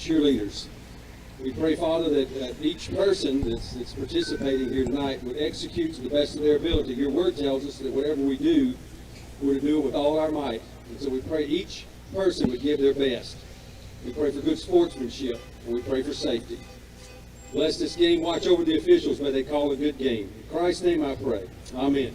cheerleaders. We pray, Father, that each person that's participating here tonight would execute to the best of their ability. Your word tells us that whatever we do, we're to do it with all our might. And so we pray each person would give their best. We pray for good sportsmanship, and we pray for safety. Bless this game. Watch over the officials. May they call a good game. In Christ's name I pray. Amen.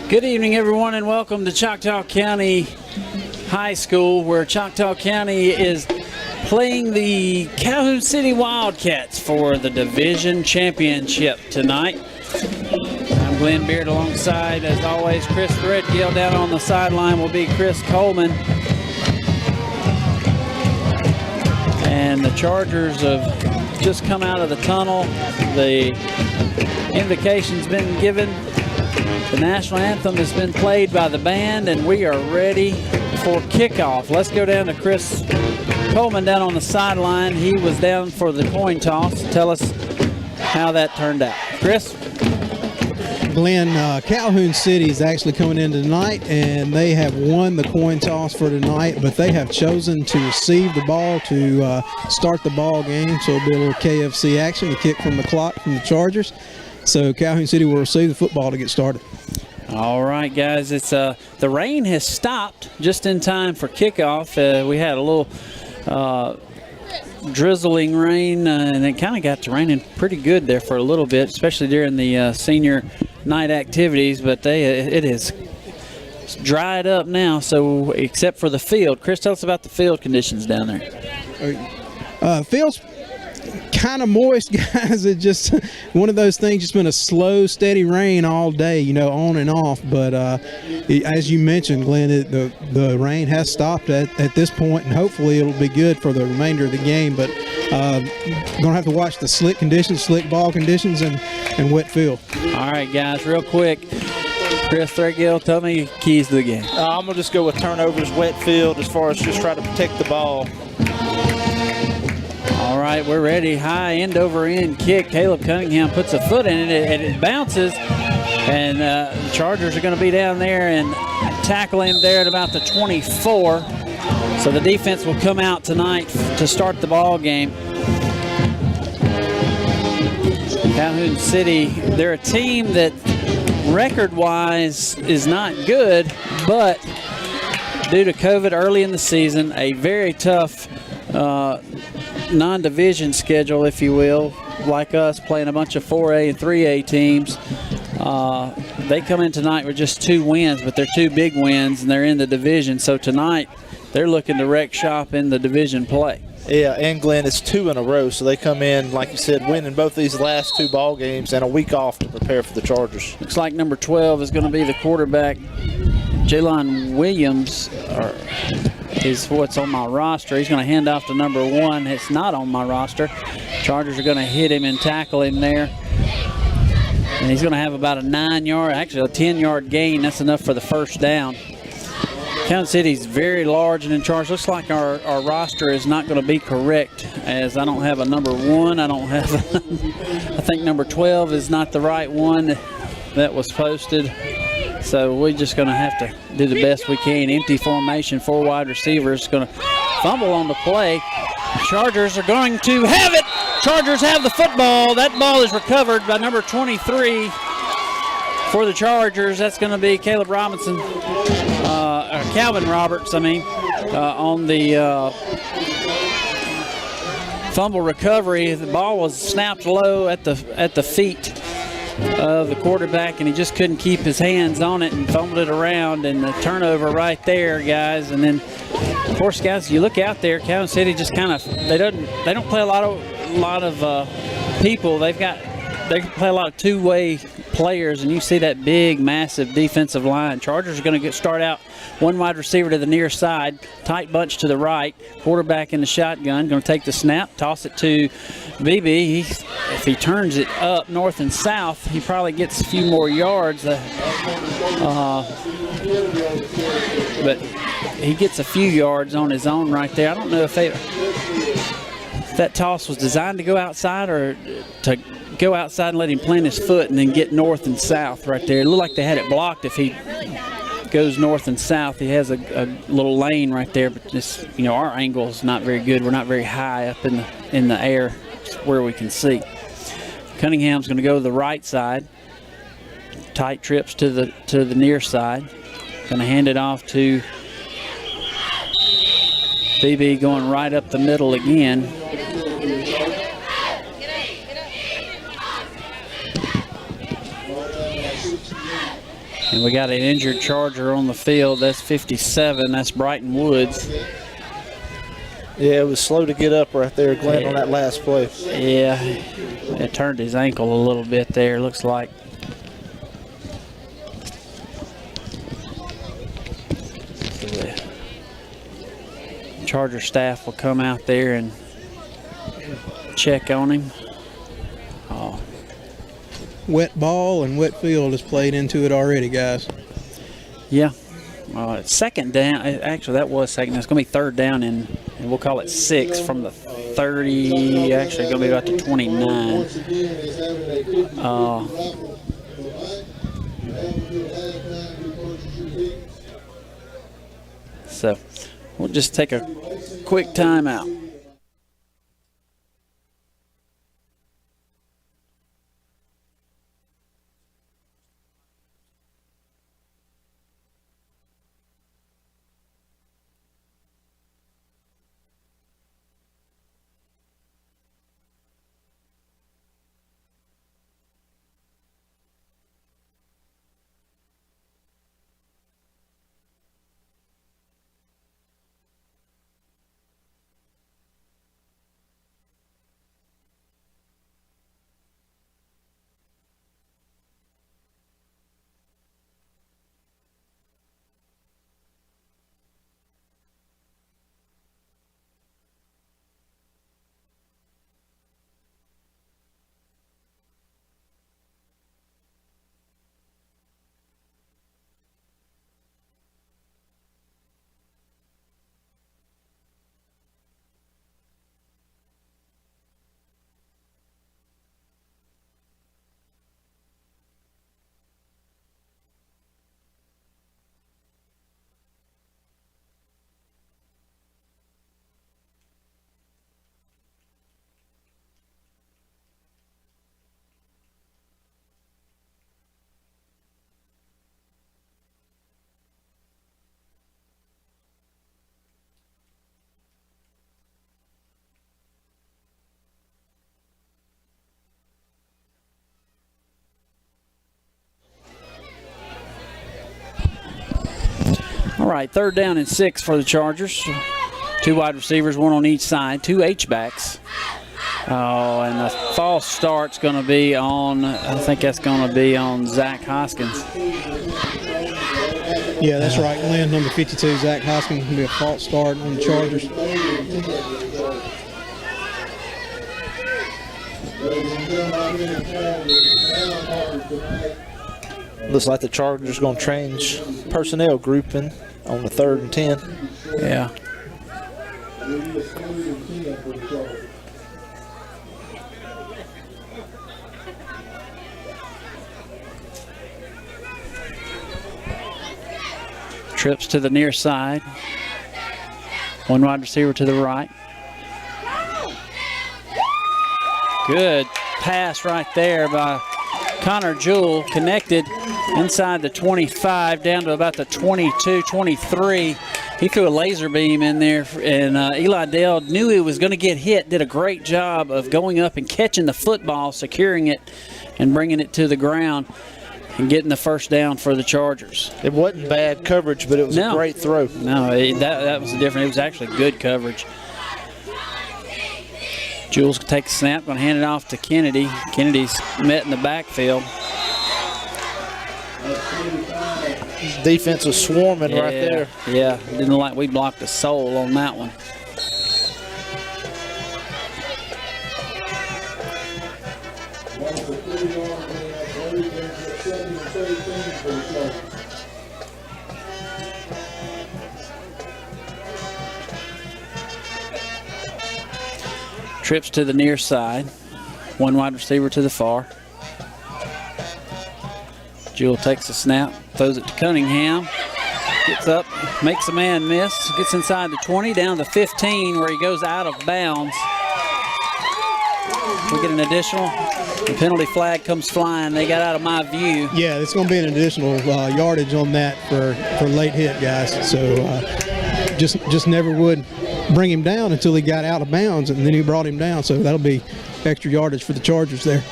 Good evening, everyone, and welcome to Choctaw County High School, where Choctaw County is playing the Calhoun City Wildcats for the division championship tonight. I'm Glenn Beard alongside, as always, Chris Threadgill. Down on the sideline will be Chris Coleman. And the Chargers have just come out of the tunnel. The invocation's been given. The national anthem has been played by the band, and we are ready for kickoff. Let's go down to Chris Coleman down on the sideline. He was down for the coin toss. Tell us how that turned out. Chris? Glenn, Calhoun City is actually coming in tonight, and they have won the coin toss for tonight, but they have chosen to receive the ball to start the ball game, so it'll be a little KFC action, a kick from the clock from the Chargers. So Calhoun City will receive the football to get started. All right, guys. It's the rain has stopped just in time for kickoff. We had a little drizzling rain, and it kind of got to raining pretty good there for a little bit, especially during the senior night activities. But it is dried up now. So except for the field, Chris, tell us about the field conditions down there. Field's kind of moist, guys. It's just one of those things. It's been a slow, steady rain all day, you know, on and off. But as you mentioned, Glenn, the rain has stopped at this point, and hopefully it'll be good for the remainder of the game. But gonna have to watch the slick conditions, slick ball conditions, and wet field. All right, guys, real quick. Chris Threadgill, tell me your keys to the game. I'm gonna just go with turnovers, wet field, as far as just try to protect the ball. All right, we're ready. High end over end kick. Caleb Cunningham puts a foot in it, and it bounces. And the Chargers are going to be down there and tackle him there at about the 24. So the defense will come out tonight to start the ball game. Calhoun City, they're a team that record-wise is not good, but due to COVID early in the season, a very tough non-division schedule, if you will, like us playing a bunch of 4A and 3A teams. They come in tonight with just 2 wins, but they're 2 big wins, and they're in the division. So tonight, they're looking to wreck shop in the division play. Yeah, and Glenn, it's 2 in a row, so they come in, like you said, winning both these last 2 ball games and a week off to prepare for the Chargers. Looks like number 12 is going to be the quarterback, Jalon Williams, is what's on my roster. He's going to hand off to number 1. It's not on my roster. Chargers are going to hit him and tackle him there. And he's going to have about a 9-yard, actually a 10-yard gain. That's enough for the first down. Calhoun City's very large and in charge. Looks like our roster is not going to be correct, as I don't have a number 1. I don't have, I think number 12 is not the right one that was posted. So we're just going to have to do the best we can. Empty formation, 4 wide receivers. Going to fumble on the play. Chargers are going to have it. Chargers have the football. That ball is recovered by number 23 for the Chargers. That's going to be Caleb Robinson, Calvin Roberts, on the fumble recovery. The ball was snapped low at the feet of the quarterback, and he just couldn't keep his hands on it and fumbled it around, and the turnover right there, guys. And then, of course, guys, you look out there, Calhoun City just kind of they don't play a lot of people. They play a lot of two-way players, and you see that big, massive defensive line. Chargers are going to start out 1 wide receiver to the near side, tight bunch to the right, quarterback in the shotgun, going to take the snap, toss it to BB. If he turns it up north and south, he probably gets a few more yards. But he gets a few yards on his own right there. I don't know if that toss was designed to go outside or to go outside and let him plant his foot and then get north and south right there. It looked like they had it blocked if he goes north and south. He has a little lane right there, but just, our angle is not very good. We're not very high up in the air where we can see. Cunningham's going to go to the right side. Tight trips to the near side. Going to hand it off to BB, going right up the middle again. And we got an injured Charger on the field. That's 57. That's Brighton Woods. Yeah, it was slow to get up right there, Glenn, on that last play. Yeah, it turned his ankle a little bit there, looks like. So the Charger staff will come out there and check on him. Oh. Wet ball and wet field has played into it already, guys. Yeah. It's second down. Actually, that was second. It's going to be third down, and we'll call it 6 from the 30. Actually, going to be about the 29. So we'll just take a quick timeout. All right, third down and 6 for the Chargers. 2 wide receivers, 1 on each side, 2 H-backs. Oh, and the false start's going to be on, I think that's going to be on Zach Hoskins. Yeah, that's right, Glenn. Number 52, Zach Hoskins, going to be a false start on the Chargers. Looks like the Chargers going to change personnel grouping. on the 3rd and 10. Yeah. Trips to the near side. One wide receiver to the right. Good pass right there by Connor Jewell, connected inside the 25 down to about the 22, 23. He threw a laser beam in there, and Eli Dale knew he was going to get hit, did a great job of going up and catching the football, securing it, and bringing it to the ground and getting the first down for the Chargers. It wasn't bad coverage, but it was a great throw. No, that was different. It was actually good coverage. Jules can take the snap, going to hand it off to Kennedy. Kennedy's met in the backfield. Defense was swarming right there. Yeah, didn't look like we blocked a soul on that one. Trips to the near side. One wide receiver to the far. Jewell takes a snap, throws it to Cunningham. Gets up, makes a man miss, gets inside the 20, down to 15 where he goes out of bounds. We get an additional. The penalty flag comes flying. They got out of my view. Yeah, it's going to be an additional yardage on that for late hit, guys. So just never would bring him down until he got out of bounds, and then he brought him down. So that'll be extra yardage for the Chargers there.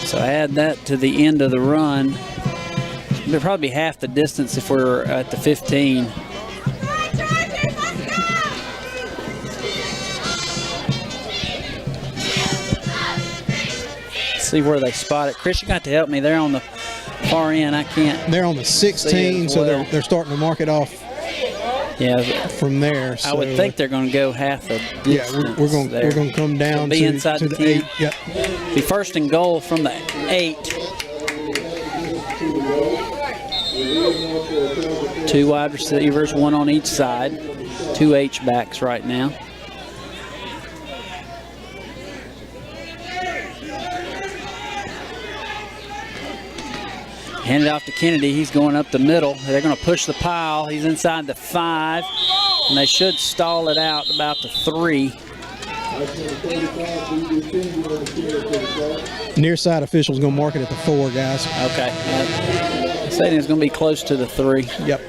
So add that to the end of the run. It'll probably be half the distance if we're at the 15. See where they spot it. Chris, you got to help me. They're on the far end. I can't. They're on the 16, so they're starting to mark it off. Yeah, from there. So I would think they're going to go half the distance. Yeah, we're going to come down be inside to the 10. 8. Yep. Be first and goal from the 8. 2 wide receivers, 1 on each side. 2 H-backs right now. Hand it off to Kennedy. He's going up the middle. They're going to push the pile. He's inside the 5, and they should stall it out about the 3. Near side official's going to mark it at the 4, guys. Okay. Saying it's going to be close to the 3. Yep.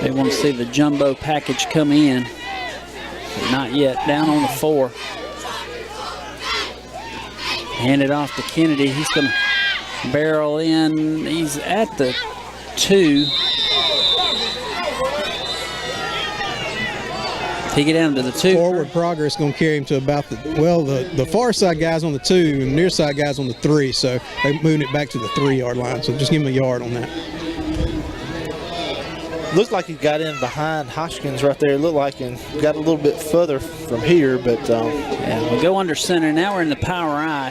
They want to see the jumbo package come in. But not yet. Down on the 4. Hand it off to Kennedy. He's going to barrel in. He's at the 2. He get down to the 2. Forward progress going to carry him to about the far side guys on the 2 and the near side guys on the 3. So they're moving it back to the 3-yard line. So just give him a yard on that. Looked like he got in behind Hoskins right there. It looked like he got a little bit further from here, but yeah, we go under center. Now we're in the power I.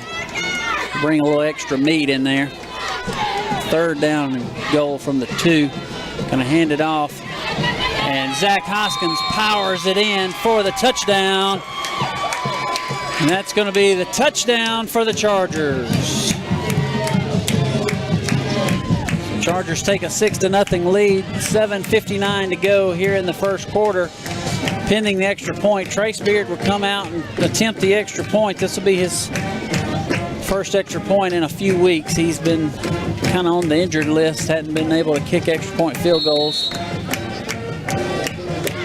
Bring a little extra meat in there. 3rd down and goal from the 2. Going to hand it off. And Zach Hoskins powers it in for the touchdown. And that's going to be the touchdown for the Chargers. Chargers take a 6-0 lead. 7:59 to go here in the first quarter. Pending the extra point. Trace Beard will come out and attempt the extra point. This will be his first extra point in a few weeks. He's been kind of on the injured list. Hadn't been able to kick extra point field goals.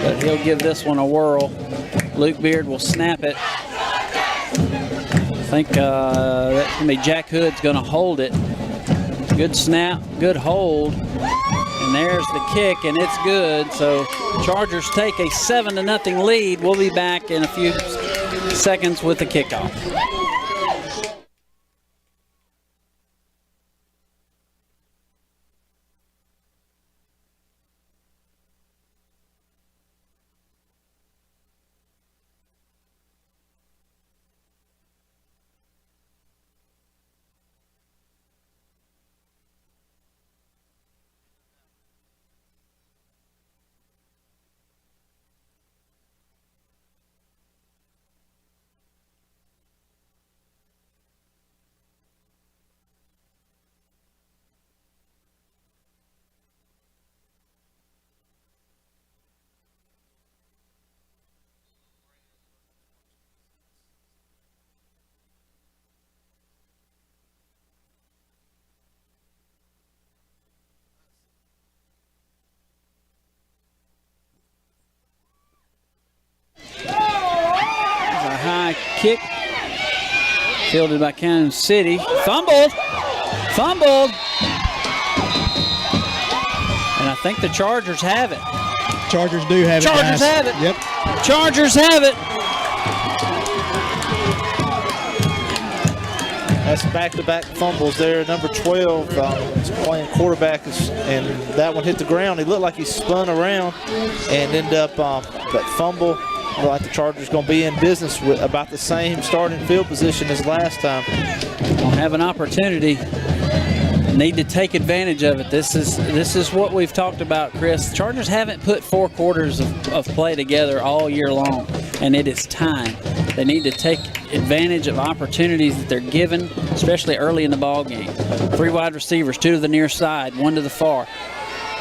But he'll give this one a whirl. Luke Beard will snap it. I think that's going to be Jack Hood's going to hold it. Good snap, good hold. And there's the kick, and it's good. So Chargers take a 7-0 lead. We'll be back in a few seconds with the kickoff. kick. Fielded by Calhoun City. Fumbled. And I think the Chargers have it. Chargers do have it. Chargers have it. Yep. Chargers have it. That's back-to-back fumbles there. Number 12 is playing quarterback, and that one hit the ground. He looked like he spun around and ended up that fumble. Looked like the Chargers going to be in business with about the same starting field position as last time. We'll have an opportunity. Need to take advantage of it. This is what we've talked about, Chris. The Chargers haven't put 4 quarters of play together all year long, and it is time. They need to take advantage of opportunities that they're given, especially early in the ball game. 3 wide receivers, 2 to the near side, 1 to the far.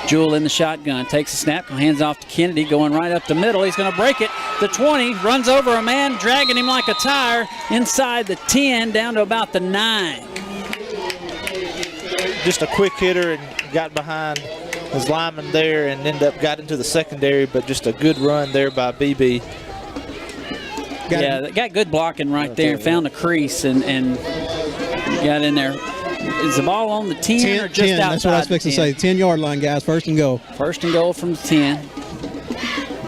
Jewell in the shotgun, takes a snap, hands off to Kennedy, going right up the middle. He's going to break it. The 20, runs over a man, dragging him like a tire, inside the 10, down to about the 9. Just a quick hitter and got behind his lineman there and got into the secondary, but just a good run there by BB. They got good blocking right there and found the crease and got in there. Is the ball on the 10 or just 10, outside? that's what I was fixing to say. 10-yard line, guys. First and goal. First and goal from the 10.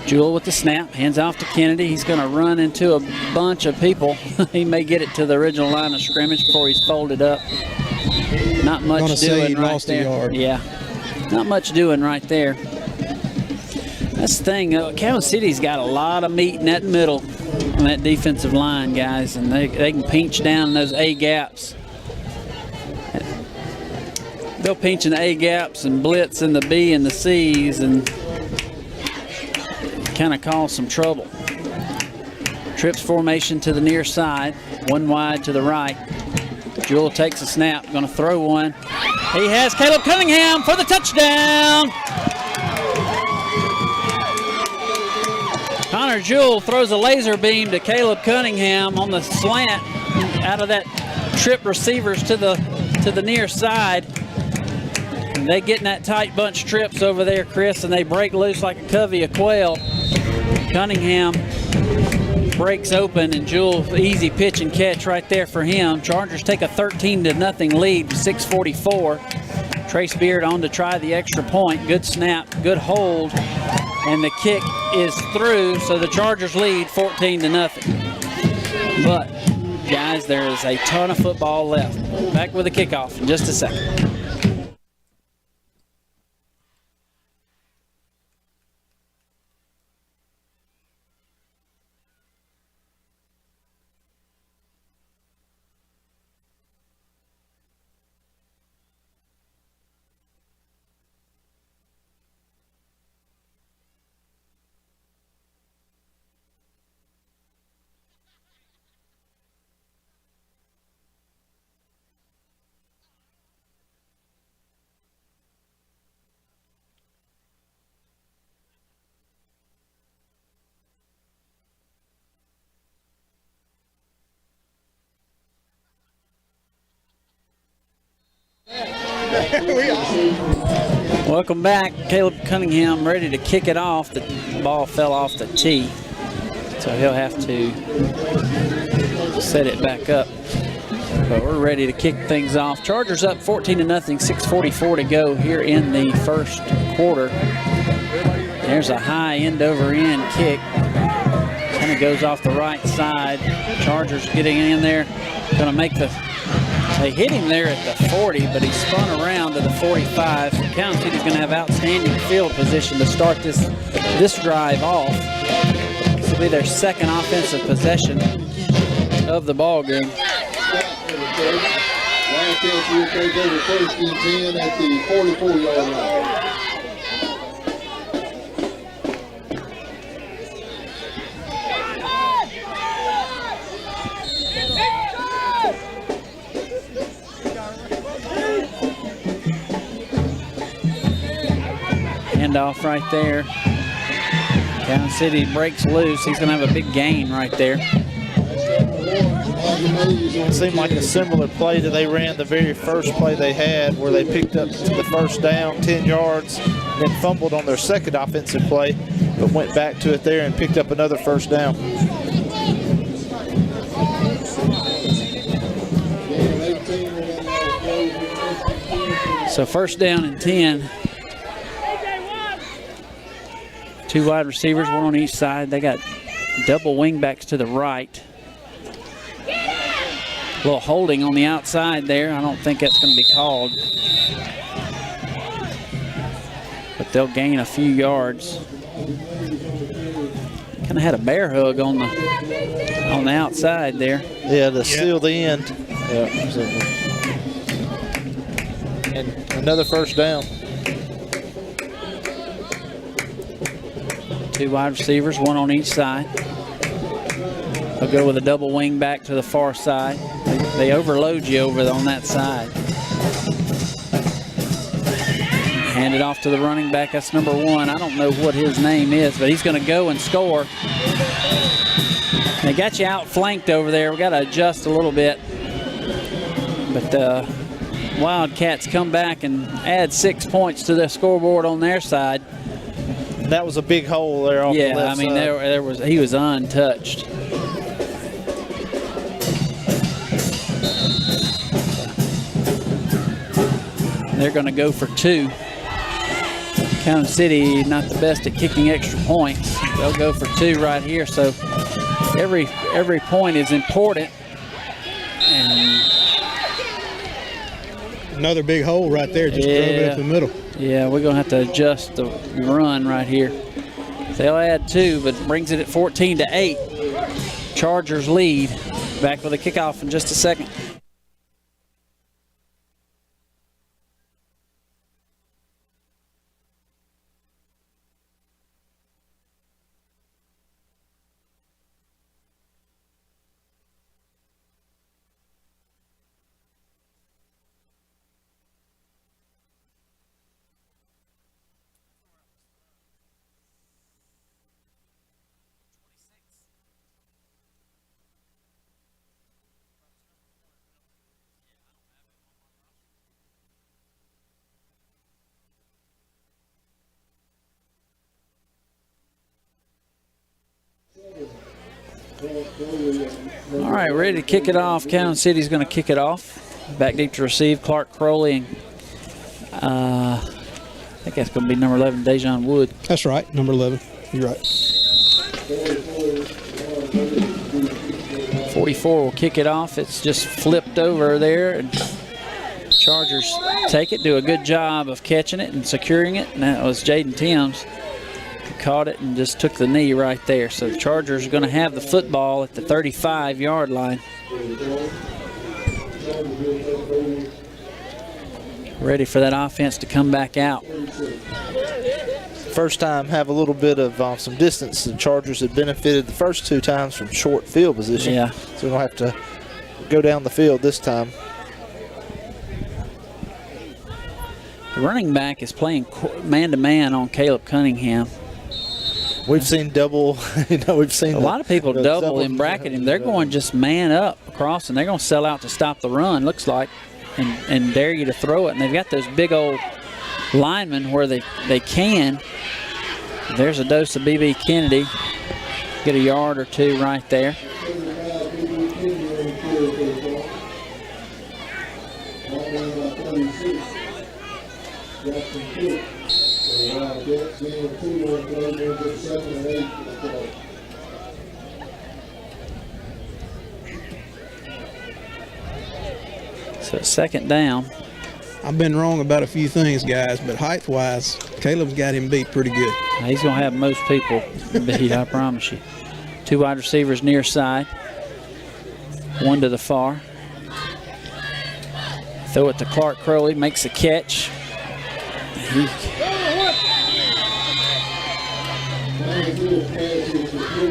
Jewell with the snap, hands off to Kennedy. He's going to run into a bunch of people. He may get it to the original line of scrimmage before he's folded up. Not much doing right there. Yeah, not much doing right there. That's the thing. Calhoun City's got a lot of meat in that middle on that defensive line, guys, and they can pinch down those A gaps. They'll pinch in the A gaps and blitz in the B and the C's and kind of cause some trouble. Trips formation to the near side, 1 wide to the right. Jewell takes a snap, going to throw one. He has Caleb Cunningham for the touchdown. Connor Jewell throws a laser beam to Caleb Cunningham on the slant out of that trip receivers to the near side. And they get in that tight bunch trips over there, Chris, and they break loose like a covey of quail. Cunningham breaks open, and Jewell, easy pitch and catch right there for him. Chargers take a 13-0 lead, 6:44. Trace Beard on to try the extra point. Good snap, good hold, and the kick is through, so the Chargers lead 14-0. But, guys, there is a ton of football left. Back with a kickoff in just a second. Welcome back. Caleb Cunningham ready to kick it off. The ball fell off the tee, so he'll have to set it back up. But we're ready to kick things off. Chargers up 14-0, 6:44 to go here in the first quarter. There's a high end-over-end kick. Kind of goes off the right side. Chargers getting in there. Going to make the... They hit him there at the 40, but he spun around to the 45. So Calhoun City's going to have outstanding field position to start this drive off. This will be their second offensive possession of the ball game. Wildcats will take over 1st and 10 at the 44-yard line. Handoff right there. Calhoun City breaks loose. He's going to have a big gain right there. It seemed like a similar play that they ran the very first play they had, where they picked up the first down, 10 yards, then fumbled on their second offensive play, but went back to it there and picked up another first down. So first down and 10. 2 wide receivers, 1 on each side. They got double wingbacks to the right. A little holding on the outside there. I don't think that's going to be called. But they'll gain a few yards. Kind of had a bear hug on the outside there. Yeah, to seal the end. Yeah. And another first down. 2 wide receivers, 1 on each side. They'll go with a double wing back to the far side. They overload you over on that side. Hand it off to the running back. That's number 1. I don't know what his name is, but he's going to go and score. They got you outflanked over there. We got to adjust a little bit. But the Wildcats come back and add 6 points to the scoreboard on their side. That was a big hole there off the left I mean, side. he was untouched. They're going to go for 2. Calhoun City not the best at kicking extra points. They'll go for 2 right here. So every point is important. And Another big hole right there, just drove it up the middle. Yeah, we're going to have to adjust the run right here. They'll add 2, but brings it at 14-8. Chargers lead. Back with a kickoff in just a second. All right, ready to kick it off. Calhoun City's going to kick it off. Back deep to receive, Clark Crowley. And I think that's going to be number 11, Dejon Wood. That's right, number 11. You're right. 44 will kick it off. It's just flipped over there. And Chargers take it, do a good job of catching it and securing it. And that was Jaden Timms. Caught it and just took the knee right there. So the Chargers are going to have the football at the 35-yard line. Ready for that offense to come back out. First time have a little bit of some distance. The Chargers had benefited the first 2 times from short field position. Yeah. So we don't have to go down the field this time. The running back is playing man-to-man on Caleb Cunningham. We've seen double, we've seen a lot of people double and bracket him. They're going just man up across, and they're going to sell out to stop the run, looks like, and dare you to throw it. And they've got those big old linemen where they can. There's a dose of BB Kennedy. Get a yard or 2 right there. So second down. I've been wrong about a few things, guys, but height-wise, Caleb's got him beat pretty good. He's going to have most people beat, I promise you. 2 wide receivers near side. 1 to the far. Throw it to Clark Crowley, makes a catch.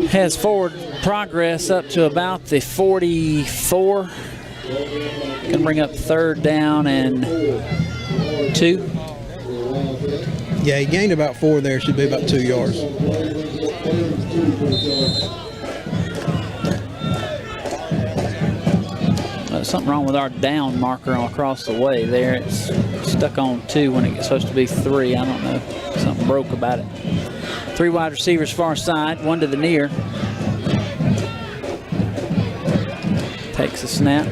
He has forward progress up to about the 44. Can bring up 3rd down and 2. Yeah, he gained about 4 there. Should be about 2 yards. Something wrong with our down marker across the way there. It's stuck on 2 when it's supposed to be 3. I don't know. Something broke about it. 3 wide receivers far side, 1 to the near. Takes a snap.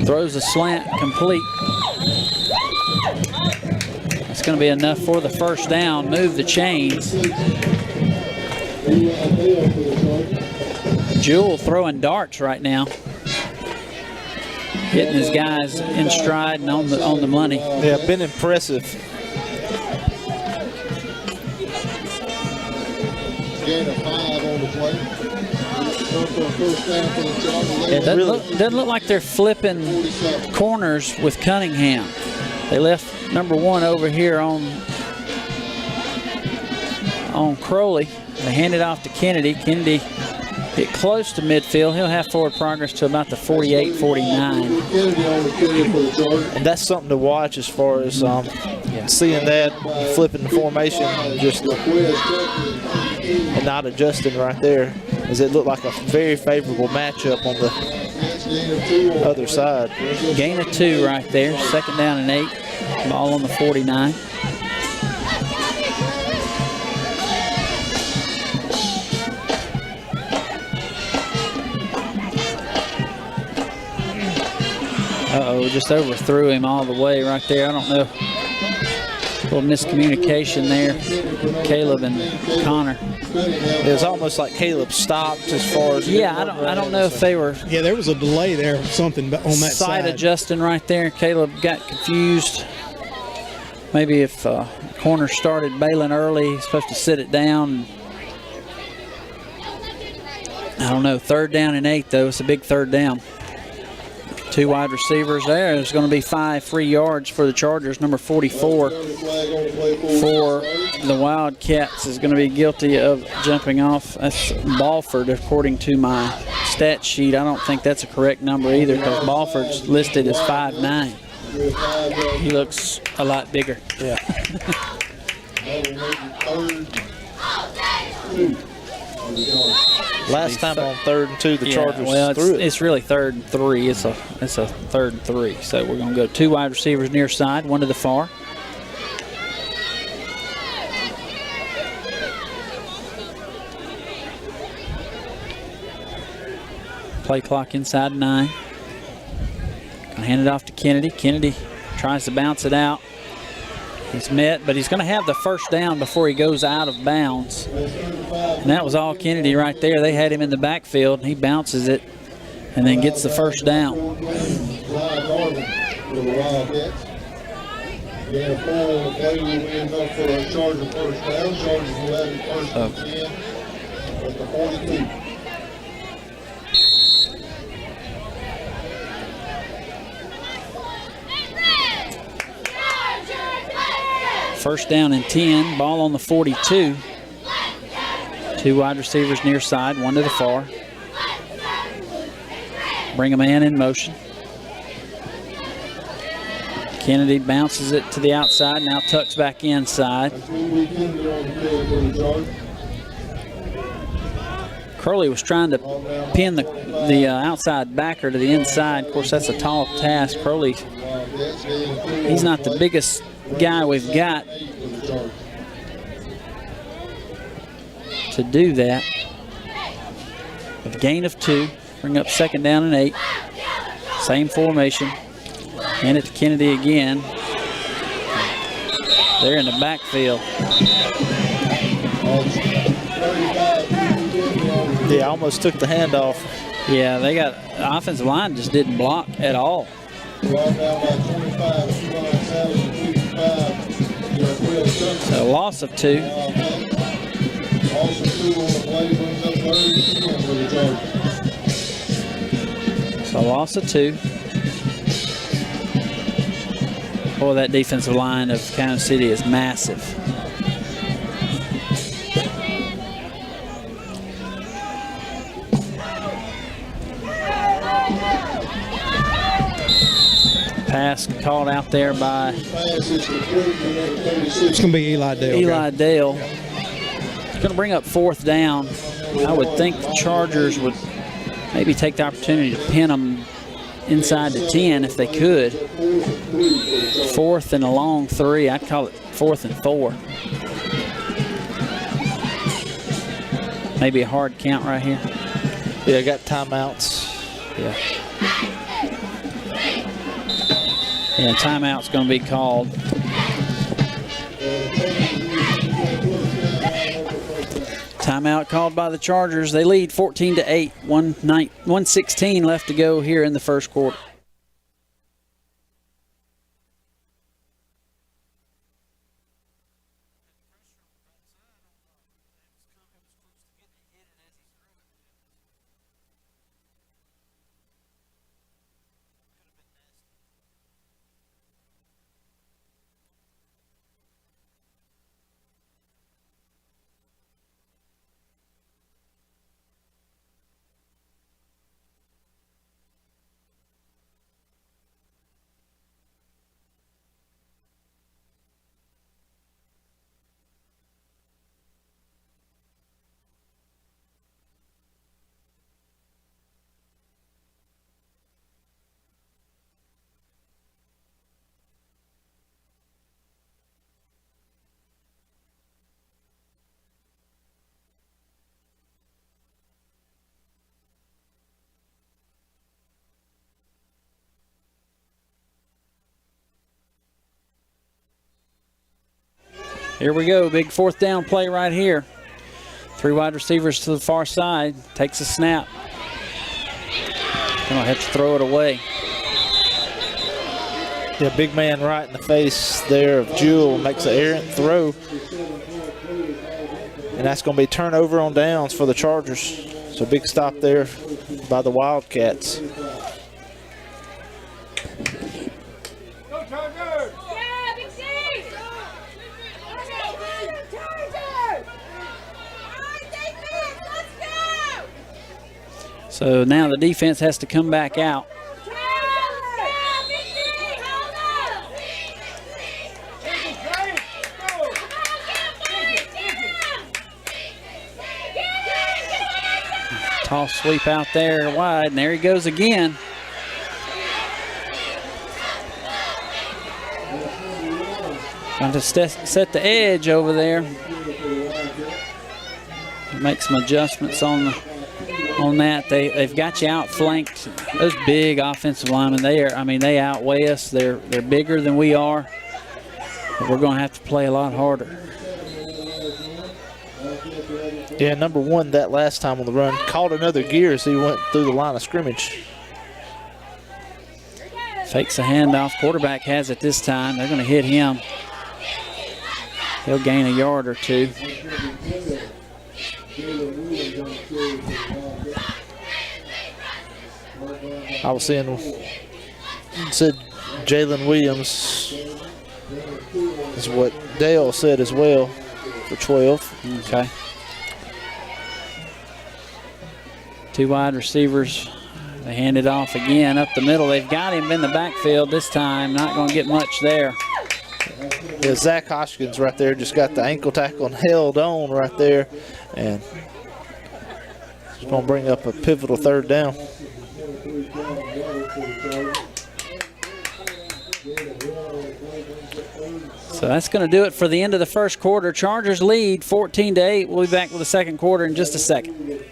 Throws a slant complete. That's going to be enough for the first down. Move the chains. Jewell throwing darts right now. Hitting his guys in stride and on the money. Yeah, been impressive. Gain of 5 on the play. First down for the Chargers. It doesn't look like they're flipping corners with Cunningham. They left number 1 over here on Crowley. They hand it off to Kennedy. Kennedy get close to midfield. He'll have forward progress to about the 48, 49. And that's something to watch as far as seeing that, flipping the formation, just and not adjusting right there, as it looked like a very favorable matchup on the other side. Gain of 2 right there. Second down and 8. Ball on the 49. Uh-oh, just overthrew him all the way right there. I don't know. A little miscommunication there. Caleb and Connor. It was almost like Caleb stopped as far as. Yeah, I don't know if they were. Yeah, there was a delay there, something on that side side. Adjusting right there. Caleb got confused. Maybe if corner started bailing early, he's supposed to sit it down. I don't know. Third down and 8 though. It's a big third down. 2 wide receivers there. There's going to be 5 free yards for the Chargers. Number 44 for the Wildcats is going to be guilty of jumping off. That's Balford, according to my stat sheet. I don't think that's a correct number either, because Balford's listed as 5'9". He looks a lot bigger. Yeah. Last time on 3rd and 2, the Chargers threw it. It's really 3rd and 3. It's a 3rd and 3. So we're going to go 2 wide receivers near side, 1 to the far. Play clock inside 9. Gonna hand it off to Kennedy. Kennedy tries to bounce it out. He's met, but he's going to have the first down before he goes out of bounds. And that was all Kennedy right there. They had him in the backfield, and he bounces it and then gets the first down. First down and 10, ball on the 42. 2 wide receivers near side, 1 to the far. Bring a man in motion. Kennedy bounces it to the outside, now tucks back inside. Crowley was trying to pin the outside backer to the inside. Of course, that's a tall task. Crowley, he's not the biggest guy we've got to do that. With a gain of 2, bring up second down and 8. Same formation. Hand it to Kennedy again. They're in the backfield. Yeah, almost took the handoff. Yeah, they got the offensive line just didn't block at all. So a loss of 2. So a loss of 2. Boy, that defensive line of Calhoun City is massive. Pass called out there by. It's going to be Eli Dale. Eli Dale. It's going to bring up 4th down. I would think the Chargers would maybe take the opportunity to pin them inside the 10 if they could. 4th and a long 3. I'd call it 4th and 4. Maybe a hard count right here. Yeah, got timeouts. Yeah. Yeah, timeout's going to be called. Timeout called by the Chargers. They lead 14-8. 1:16 left to go here in the first quarter. Here we go, big fourth down play right here. 3 wide receivers to the far side, takes a snap. Gonna have to throw it away. Yeah, big man right in the face there of Jewell, makes an errant throw. And that's gonna be turnover on downs for the Chargers. So big stop there by the Wildcats. So now the defense has to come back out. Toss sweep out there wide, and there he goes again. Trying to set the edge over there. Make some adjustments on that. They've got you outflanked. Those big offensive linemen, they outweigh us. They're bigger than we are. But we're going to have to play a lot harder. Yeah, number 1 that last time on the run caught another gear as he went through the line of scrimmage. Fakes a handoff. Quarterback has it this time. They're going to hit him. He'll gain a yard or two. I was seeing, said Jalen Williams is what Dale said as well for 12. Okay. 2 wide receivers. They hand it off again up the middle. They've got him in the backfield this time. Not going to get much there. Yeah, Zach Hoskins right there just got the ankle tackle and held on right there. And it's going to bring up a pivotal third down. So that's going to do it for the end of the first quarter. Chargers lead 14-8. We'll be back with the second quarter in just a second.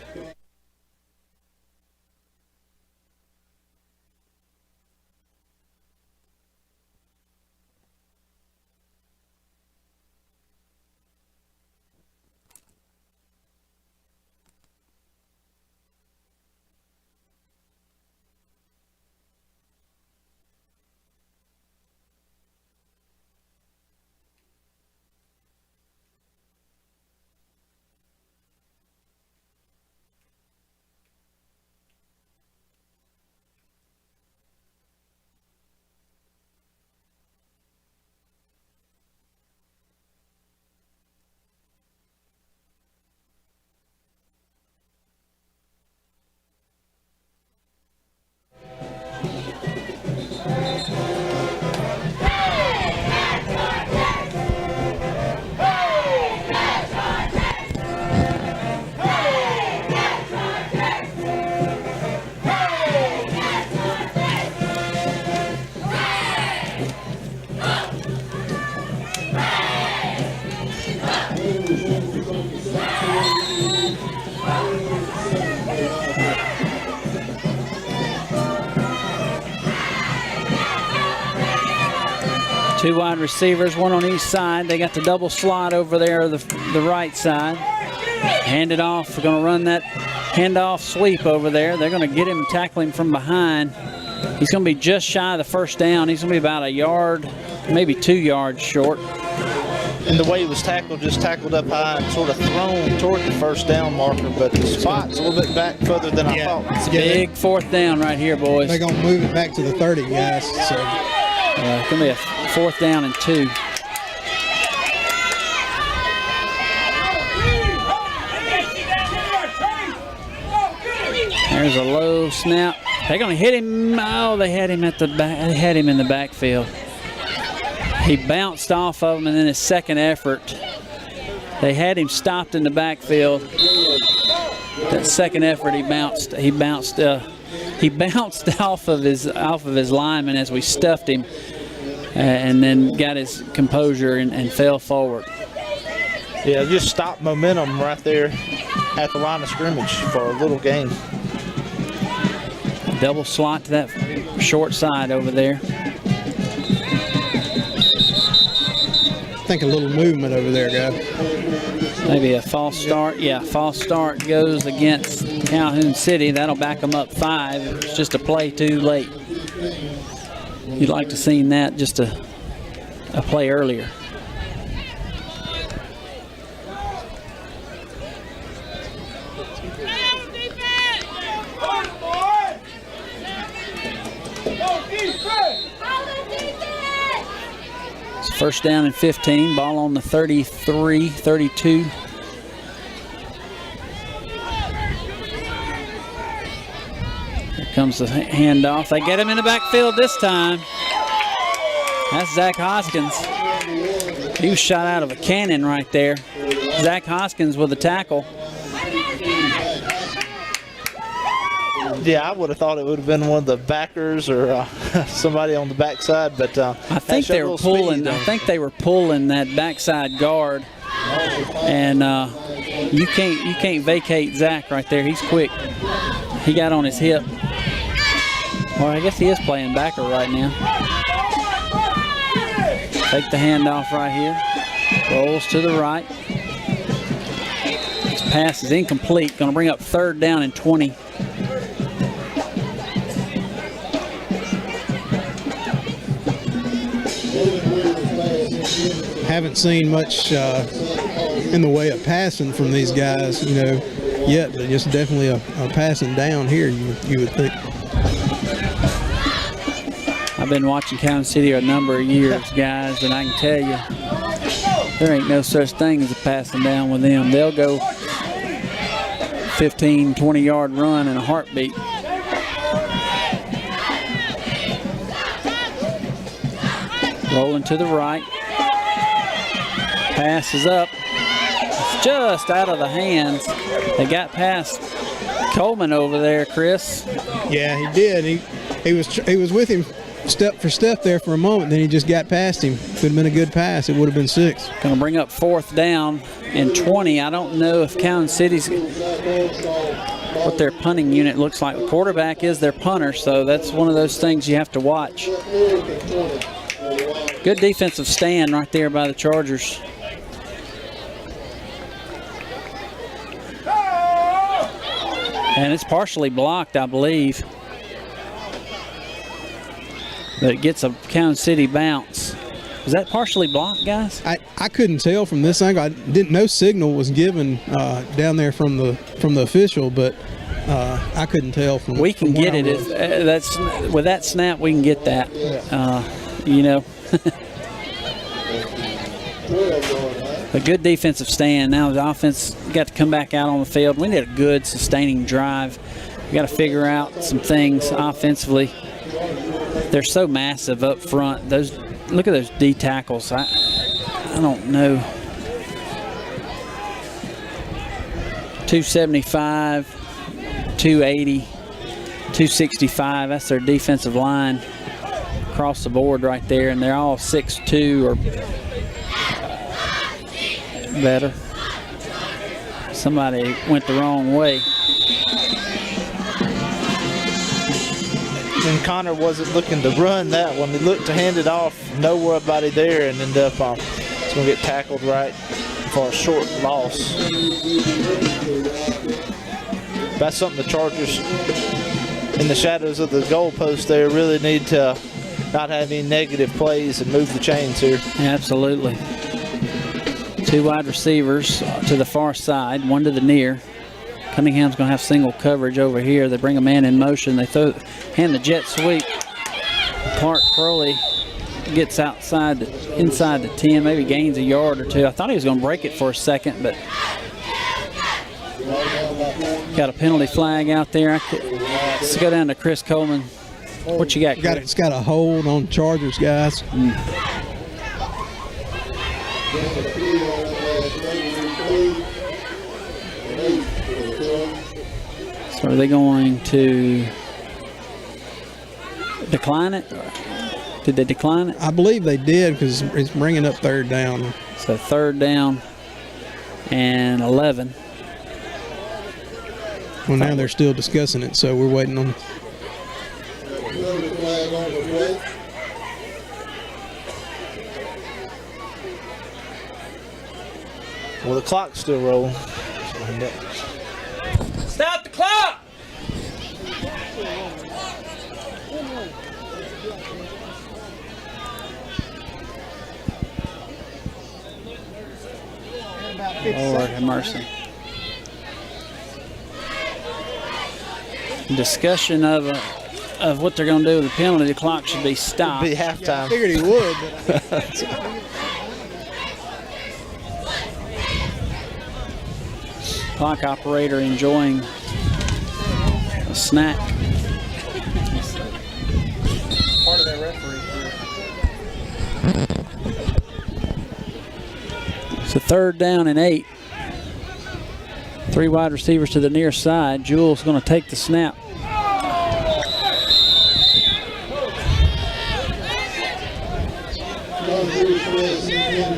Two wide receivers, one on each side. They got the double slot over there, the right side. Hand it off. We're going to run that handoff sweep over there. They're going to get him and tackle him from behind. He's going to be just shy of the first down. He's going to be about a yard, maybe 2 yards short. And the way he was tackled, just tackled up high and sort of thrown toward the first down marker, but the spot's a little bit back further than I thought. It's a big fourth down right here, boys. They're going to move it back to the 30, guys. So. It's going to be a 4th down and 2. There's a low snap. They're going to hit him. Oh, they had him at the back. They had him in the backfield. He bounced off of him, and then his second effort, they had him stopped in the backfield. That second effort, he bounced off of his lineman as we stuffed him, and then got his composure and fell forward. Yeah, just stopped momentum right there at the line of scrimmage for a little gain. Double slot to that short side over there. I think a little movement over there, guys. Maybe a false start. Yeah, false start goes against Calhoun City. That'll back them up 5. It's just a play too late. You'd like to seen that just a play earlier. First down and 15, ball on the 33, 32. Here comes the handoff. They get him in the backfield this time. That's Zach Hoskins. He was shot out of a cannon right there. Zach Hoskins with a tackle. Yeah, I would have thought it would have been one of the backers or somebody on the backside, but I think they were pulling. I think they were pulling that backside guard, and you can't vacate Zach right there. He's quick. He got on his hip. Well, I guess he is playing backer right now. Take the handoff right here. Rolls to the right. This pass is incomplete. Going to bring up 3rd down and 20. Haven't seen much in the way of passing from these guys, yet, but just definitely a passing down here, you would think. I've been watching Calhoun City a number of years, guys, and I can tell you, there ain't no such thing as a passing down with them. They'll go 15, 20-yard run in a heartbeat. Rolling to the right. Pass is up. It's just out of the hands. They got past Coleman over there, Chris. Yeah, he did. He was with him step for step there for a moment, then he just got past him. Could have been a good pass. It would have been 6. Going to bring up 4th down and 20. I don't know if Calhoun City's what their punting unit looks like. The quarterback is their punter, so that's one of those things you have to watch. Good defensive stand right there by the Chargers. And it's partially blocked, I believe. But it gets a Calhoun City bounce. Is that partially blocked, guys? I couldn't tell from this angle. No signal was given down there from the official, but I couldn't tell from. We can get it. That's with that snap. We can get that. A good defensive stand. Now the offense got to come back out on the field. We need a good sustaining drive. We got to figure out some things offensively. They're so massive up front. Look at those D tackles. I don't know. 275, 280, 265. That's their defensive line across the board right there, and they're all 6'2" or better. Somebody went the wrong way. And Connor wasn't looking to run that one. He looked to hand it off, nobody there, and ended up it's going to get tackled right for a short loss. That's something the Chargers, in the shadows of the goalpost there, really need to not have any negative plays and move the chains here. Absolutely. 2 wide receivers to the far side, 1 to the near. Cunningham's going to have single coverage over here. They bring a man in motion. They hand the jet sweep. Clark Crowley gets inside the 10, maybe gains a yard or 2. I thought he was going to break it for a second, but got a penalty flag out there. Let's go down to Chris Coleman. What you got, Chris? It's got a hold on Chargers, guys. So are they going to decline it? Did they decline it? I believe they did because it's bringing up 3rd down. So 3rd down and 11. Well, now they're still discussing it, so we're waiting on. Well, the clock's still rolling. Stop the clock! Lord have mercy. Discussion of what they're going to do with the penalty. The clock should be stopped. It'd be halftime. I figured he would. Clock operator enjoying a snack. Part of their referee. It's a 3rd down and 8. 3 wide receivers to the near side. Jewell's going to take the snap.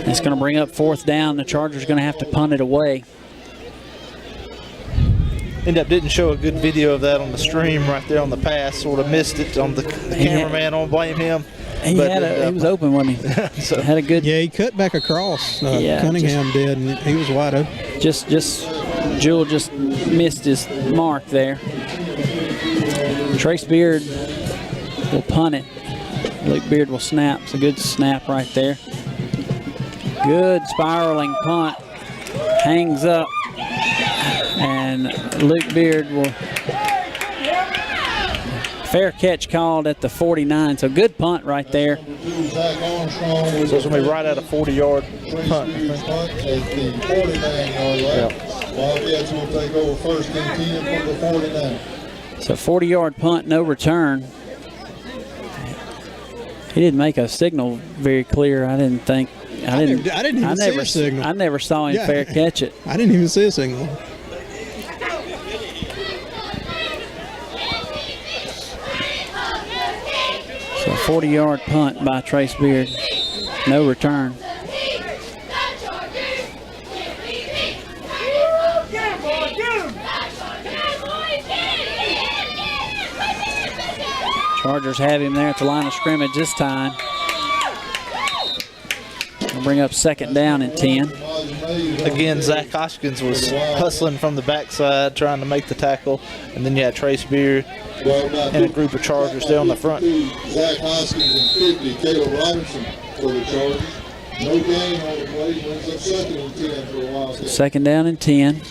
It's going to bring up 4th down. The Chargers are going to have to punt it away. Didn't show a good video of that on the stream right there on the pass. Sort of missed it on the cameraman. I don't blame him. He was open, wasn't he? So, had a good. Yeah, he cut back across. Cunningham did, and he was wide open. Jewell just missed his mark there. Trace Beard will punt it. Luke Beard will snap. It's a good snap right there. Good spiraling punt. Hangs up. And Luke Beard will. Fair catch called at the 49. So good punt right there. So it's going to be right at a 40-yard punt. Wildcats will take over 1st and 10 from the 49. So 40-yard punt, no return. He didn't make a signal very clear. I didn't think. I didn't even see a signal. I never saw him fair catch it. I didn't even see a signal. So 40-yard punt by Trace Beard. No return. Chargers have him there at the line of scrimmage this time. We'll bring up 2nd down and 10. Again, Zach Hoskins was hustling from the backside, trying to make the tackle. And then you had Trace Beard and a group of Chargers there on the front. Zach Hoskins and 50, Caleb Robinson for the Chargers. No gain on the play, brings up 2nd and 10 for the Wildcats. 2nd down and 10.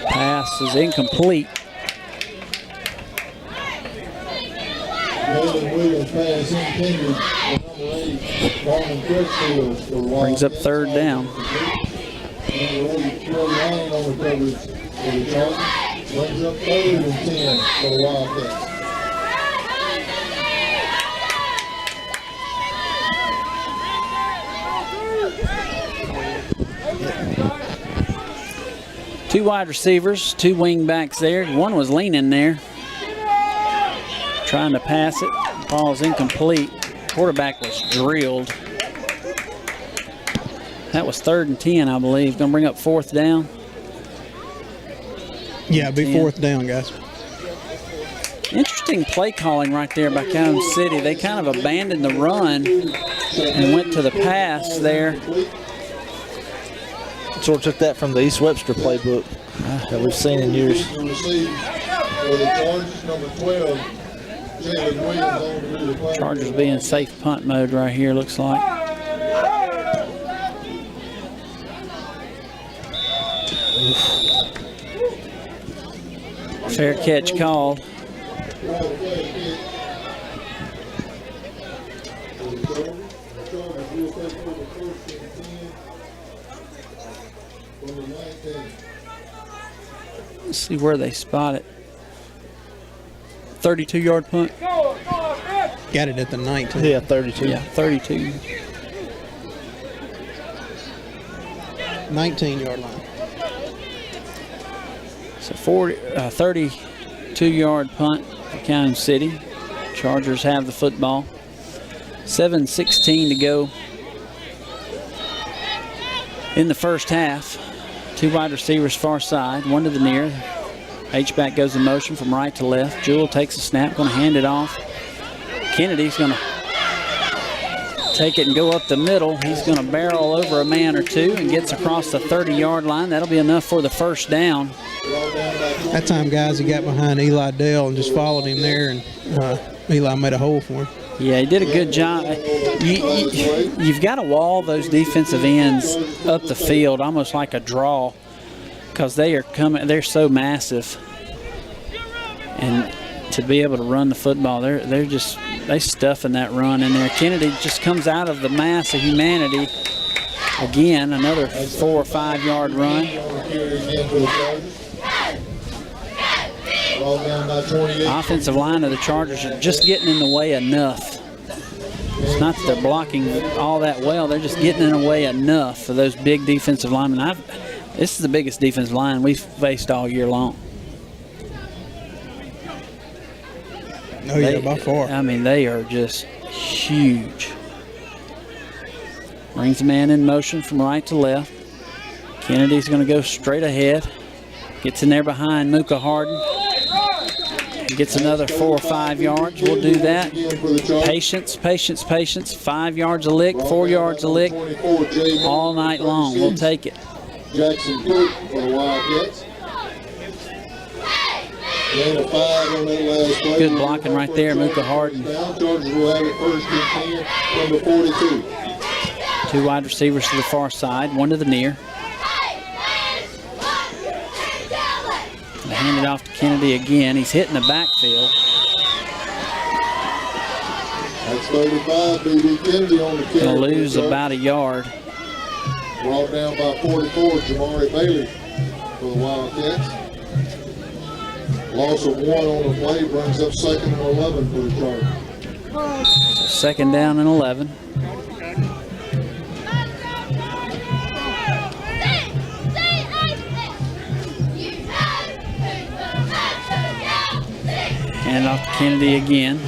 Pass is incomplete. Brings up 3rd down. Brings up 3rd and 10 for the Wildcats. Two wide receivers, 2 wing backs there. One was leaning there, trying to pass it. Ball's incomplete. Quarterback was drilled. That was 3rd and 10, I believe. Going to bring up 4th down. Yeah, it'd be 10. 4th down, guys. Interesting play calling right there by Calhoun City. They kind of abandoned the run and went to the pass there. Sort of took that from the East Webster playbook that we've seen in years. For the Chargers, number 12, Jalen Williams on to do the play. Chargers being safe punt mode right here, looks like. Fair catch called. Let's see where they spot it. 32-yard punt. Got it at the 19. Yeah, 32. Yeah, 32. 19-yard line. So 32-yard punt for Calhoun City. Chargers have the football. 7:16 to go in the first half. 2 wide receivers far side, 1 to the near. H-back goes in motion from right to left. Jewell takes a snap, going to hand it off. Kennedy's going to take it and go up the middle. He's going to barrel over a man or two and gets across the 30-yard line. That'll be enough for the first down. That time, guys, he got behind Eli Dell and just followed him there, and Eli made a hole for him. Yeah, he did a good job. You've got to wall those defensive ends up the field almost like a draw because they are coming. They're so massive, and to be able to run the football, they stuffing that run in there. Kennedy just comes out of the mass of humanity. Again, another 4 or 5 yard run. Offensive line of the Chargers are just getting in the way enough. It's not that they're blocking all that well. They're just getting in the way enough for those big defensive linemen. This is the biggest defensive line we've faced all year long. Oh, yeah, by far. I mean, they are just huge. Brings the man in motion from right to left. Kennedy's going to go straight ahead. Gets in there behind Mooka Harden. Gets another 4 or 5 yards. We'll do that. Patience, patience, patience. 5 yards a lick, 4 yards a lick. All night long. We'll take it. Jackson Cook for the Wildcats. Gain of 5 on that last play. Good blocking right there, Mooka Harden. Chargers will have it 1st and 10 from the 42. 2 wide receivers to the far side, 1 to the near. Hand it off to Kennedy again. He's hitting the backfield. That's 35, B.B. Kennedy on the carry. Gonna lose about a yard. Brought down by 44, Jamari Bailey for the Wildcats. Loss of 1 on the play brings up 2nd and 11 for the Chargers. So 2nd down and 11. Hand it off to Kennedy again.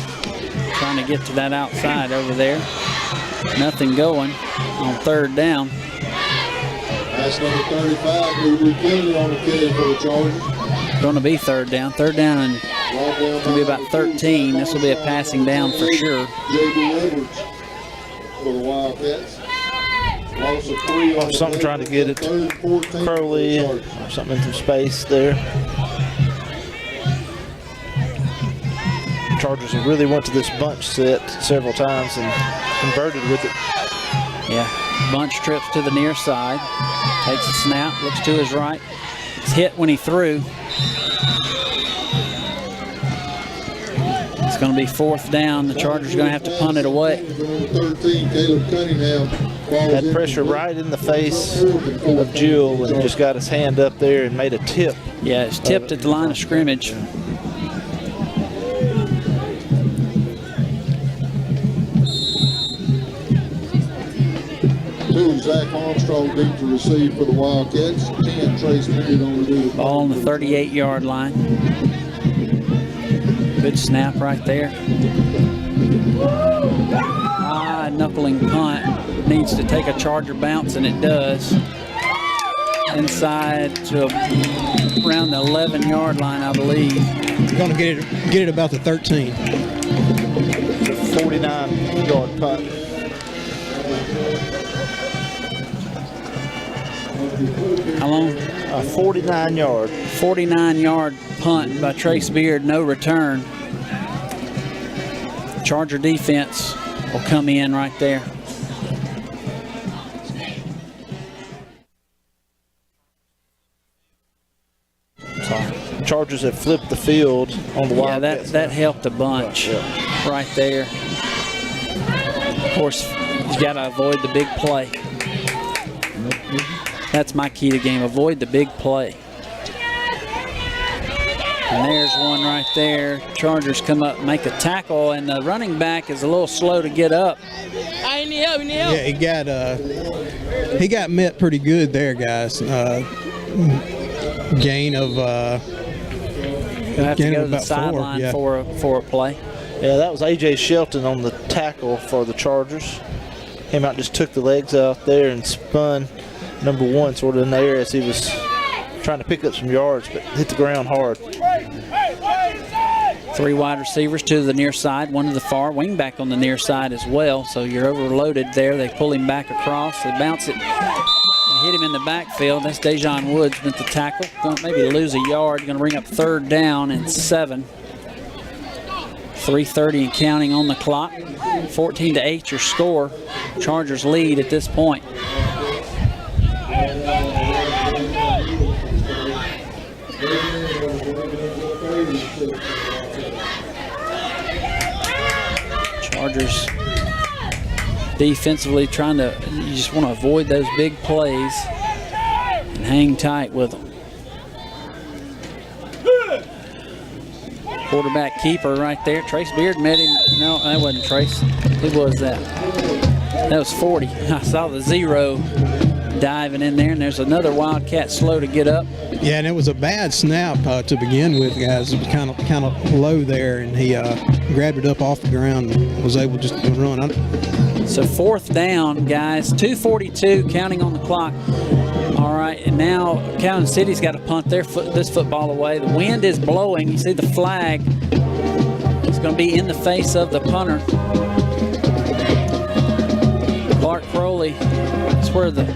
Trying to get to that outside over there. Nothing going on 3rd down. That's number 35, B.B. Kennedy on the carry for the Chargers. Going to be 3rd down. 3rd down and it's going to be about 13. This will be a passing down for sure. J.B. Edwards for the Wildcats. Loss of 3 on Something trying to get it. Crowley or something into space there. Chargers have really went to this bunch set several times and converted with it. Yeah, bunch trips to the near side. Takes a snap, looks to his right. It's hit when he threw. It's going to be 4th down. The Chargers are going to have to punt it away. Number 13, Caleb Cunningham. Had pressure right in the face of Jewell and just got his hand up there and made a tip. Yeah, it's tipped at the line of scrimmage. Zach Armstrong deep to receive for the Wildcats. 10, Trace Perry on the Ball on the 38-yard line. Good snap right there. knuckling punt. Needs to take a Charger bounce, and it does. Inside to around the 11-yard line, I believe. Going to get it about the 13. 49-yard punt. How long? 49-yard. 49-yard punt by Trace Beard, no return. Charger defense will come in right there. Chargers have flipped the field on the Wildcats. Yeah, that helped a bunch right there. Of course, you got to avoid the big play. That's my key to game, avoid the big play. And there's one right there. Chargers come up and make a tackle, and the running back is a little slow to get up. I need help, Yeah, he got met pretty good there, guys. Gain of You'll have to go to the sideline for a play. Yeah, that was A.J. Shelton on the tackle for the Chargers. Came out and just took the legs out there and spun number one sort of in the air as he was trying to pick up some yards, but hit the ground hard. 3 wide receivers, 2 to the near side, 1 to the far, wing back on the near side as well. So you're overloaded there. They pull him back across. They bounce it and hit him in the backfield. That's Dejon Woods with the tackle. Going to maybe lose a yard. Going to bring up 3rd down and 7. 3:30 and counting on the clock. 14-8 your score. Chargers lead at this point. Chargers defensively trying to, you just want to avoid those big plays and hang tight with them. Quarterback keeper right there. Trace Beard met him. No, that wasn't Trace. Who was that? That was 40. I saw the 0 diving in there, and there's another Wildcat slow to get up. Yeah, and it was a bad snap to begin with, guys. It was kind of low there, and he grabbed it up off the ground and was able just to run. So 4th down, guys. 2:42 counting on the clock. All right, and now Calhoun City's got to punt this football away. The wind is blowing. You see the flag. It's going to be in the face of the punter. Clark Crowley. That's where the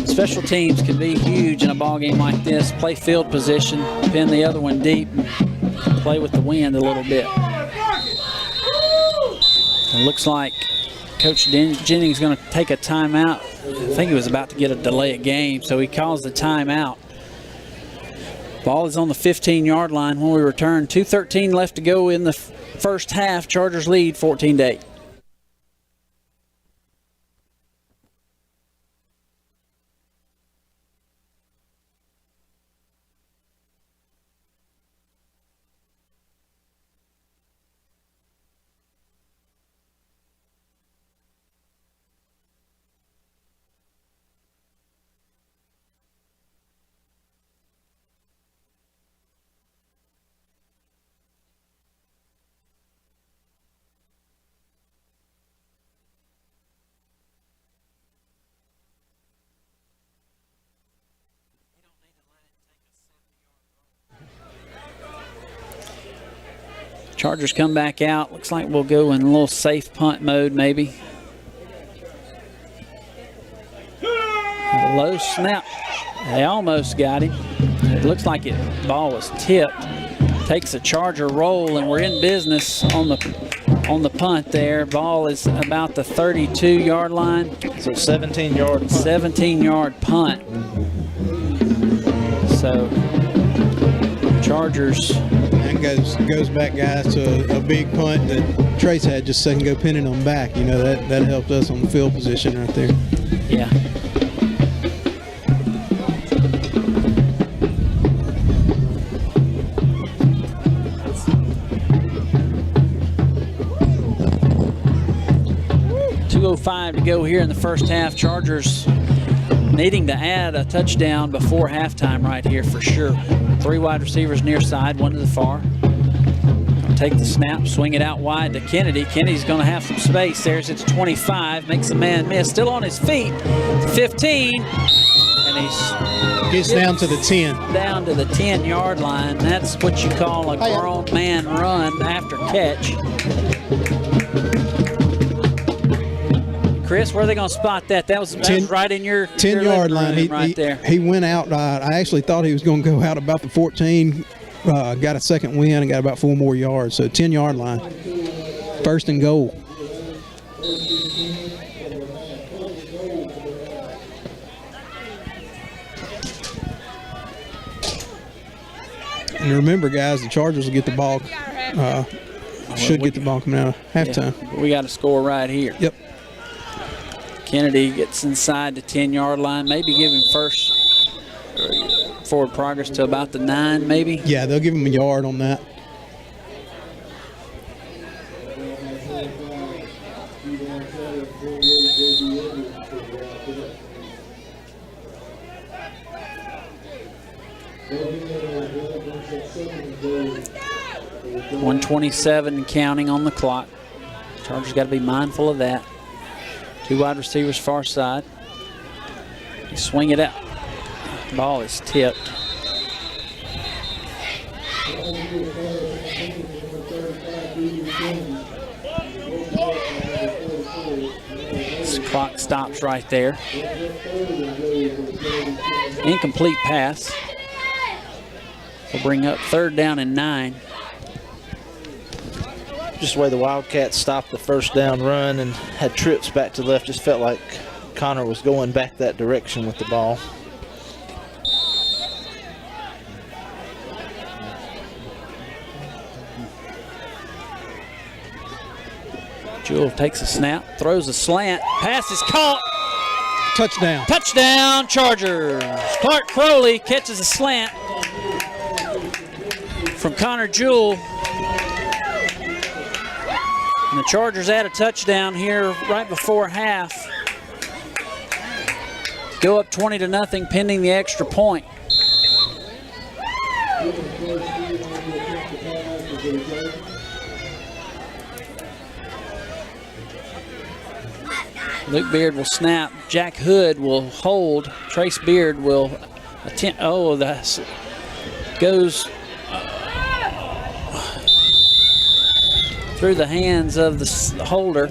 special teams can be huge in a ball game like this. Play field position, pin the other one deep, and play with the wind a little bit. It looks like Coach Jennings is going to take a timeout. I think he was about to get a delay of game, so he calls the timeout. Ball is on the 15-yard line when we return. 2:13 left to go in the first half. Chargers lead 14-8. Chargers come back out. Looks like we'll go in a little safe punt mode maybe. A low snap. They almost got him. It looks like the ball was tipped. Takes a Charger roll, and we're in business on the punt there. Ball is about the 32-yard line. So 17-yard punt. 17-yard punt. So Chargers. And goes back, guys, to a big punt that Trace had just a second ago, pinning them back. You know, that helped us on the field position right there. Yeah. .205 to go here in the first half. Chargers needing to add a touchdown before halftime right here for sure. 3 wide receivers near side, 1 to the far. take the snap, swing it out wide to Kennedy. Kennedy's going to have some space there. It's 25, makes a man miss. Still on his feet, 15, and he Gets down to the 10. Down to the 10-yard line. That's what you call a grown man run after catch. Chris, where are they going to spot that? That was right in your 10-yard line. Right there. He went out. I actually thought he was going to go out about the 14. Got a second win and got about 4 more yards. So 10-yard line. First and goal. And remember, guys, the Chargers will get the ball. Should get the ball coming out of halftime. Yeah, we got a score right here. Yep. Kennedy gets inside the 10-yard line. Maybe give him first forward progress to about the 9, maybe. Yeah, they'll give him a yard on that. .127 counting on the clock. Chargers got to be mindful of that. 2 wide receivers far side. You swing it out. Ball is tipped. This clock stops right there. Incomplete pass. We'll bring up 3rd down and 9. Just the way the Wildcats stopped the first down run and had trips back to the left, just felt like Connor was going back that direction with the ball. Jewell takes a snap, throws a slant, pass is caught. Touchdown. Touchdown, Chargers. Clark Crowley catches a slant from Connor Jewell. And the Chargers add a touchdown here right before half. Go up 20-0 pending the extra point. Luke Beard will snap. Jack Hood will hold. Trace Beard will attempt. Oh, that goes through the hands of the holder.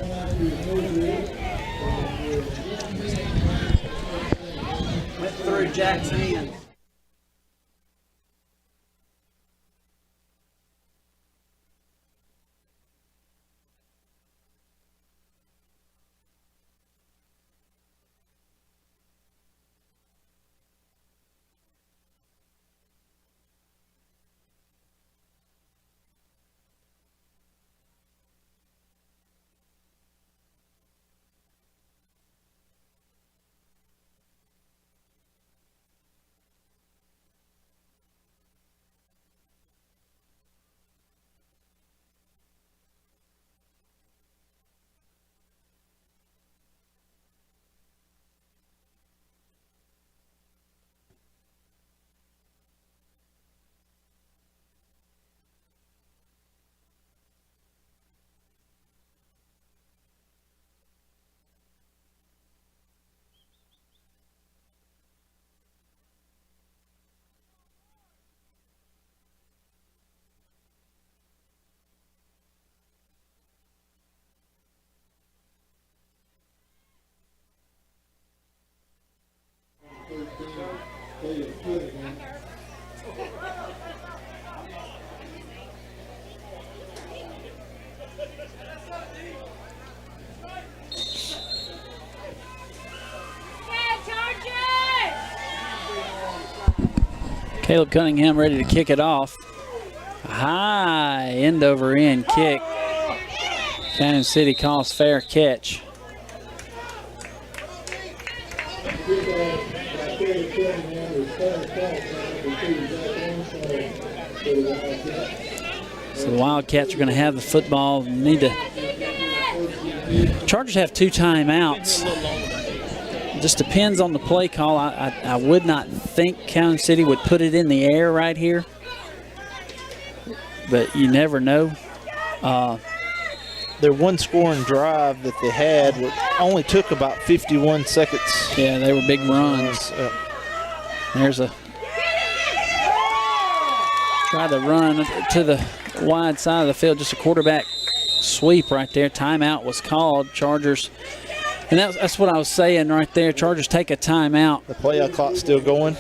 Went through Jack's hands. Caleb Cunningham ready to kick it off. A high end over end kick. Calhoun City calls fair catch. So the Wildcats are going to have the football. Chargers have 2 timeouts. Just depends on the play call. I would not think Calhoun City would put it in the air right here, but you never know. Their one scoring drive that they had only took about 51 seconds. Yeah, they were big runs. There's a try to run to the wide side of the field, just a quarterback sweep right there. Timeout was called. Chargers, and that's what I was saying right there. Chargers take a timeout. The play clock's still going.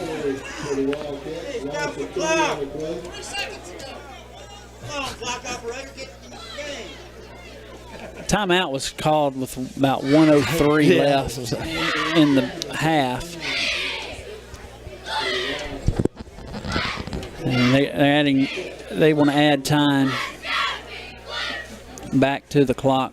Timeout was called with about 1:03 left in the half. And they want to add time back to the clock.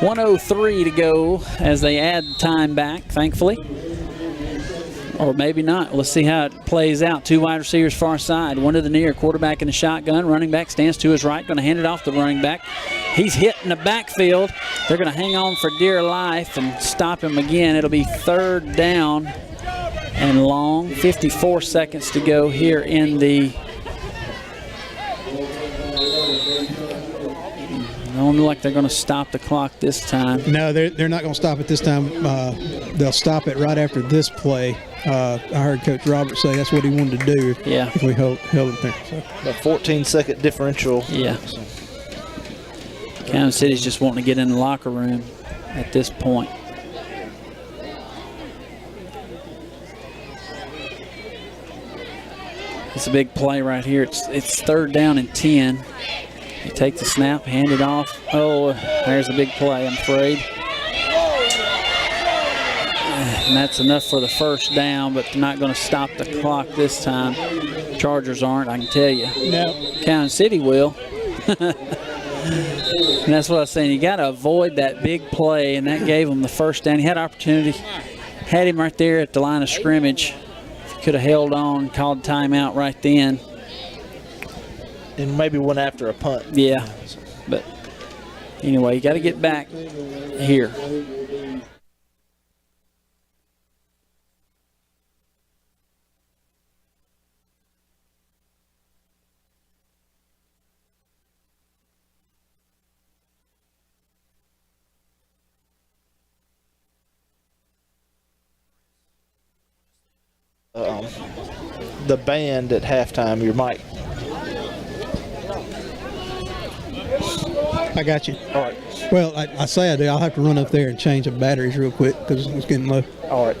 .103 to go as they add time back, thankfully. Or maybe not. Let's see how it plays out. Two wide receivers far side, one to the near, quarterback in the shotgun. Running back stands to his right, going to hand it off to the running back. He's hit in the backfield. They're going to hang on for dear life and stop him again. It'll be third down and long. 54 seconds to go here in the... Don't look like they're going to stop the clock this time. No, they're not going to stop it this time. They'll stop it right after this play. I heard Coach Roberts say that's what he wanted to do if we held it there. So. The 14-second differential. Yeah. Calhoun City's just wanting to get in the locker room at this point. It's a big play right here. It's third down and 10. They take the snap, hand it off. Oh, there's a big play, I'm afraid. And that's enough for the first down, but they're not going to stop the clock this time. Chargers aren't, I can tell you. No. Calhoun City will. And that's what I was saying. You got to avoid that big play, and that gave him the first down. He had opportunity, had him right there at the line of scrimmage. Could have held on, called timeout right then. And maybe went after a punt. Yeah, but anyway, you got to get back here. The band at halftime, your mic. I got you. All right. Well, I say I do. I'll have to run up there and change the batteries real quick because it's getting low. All right.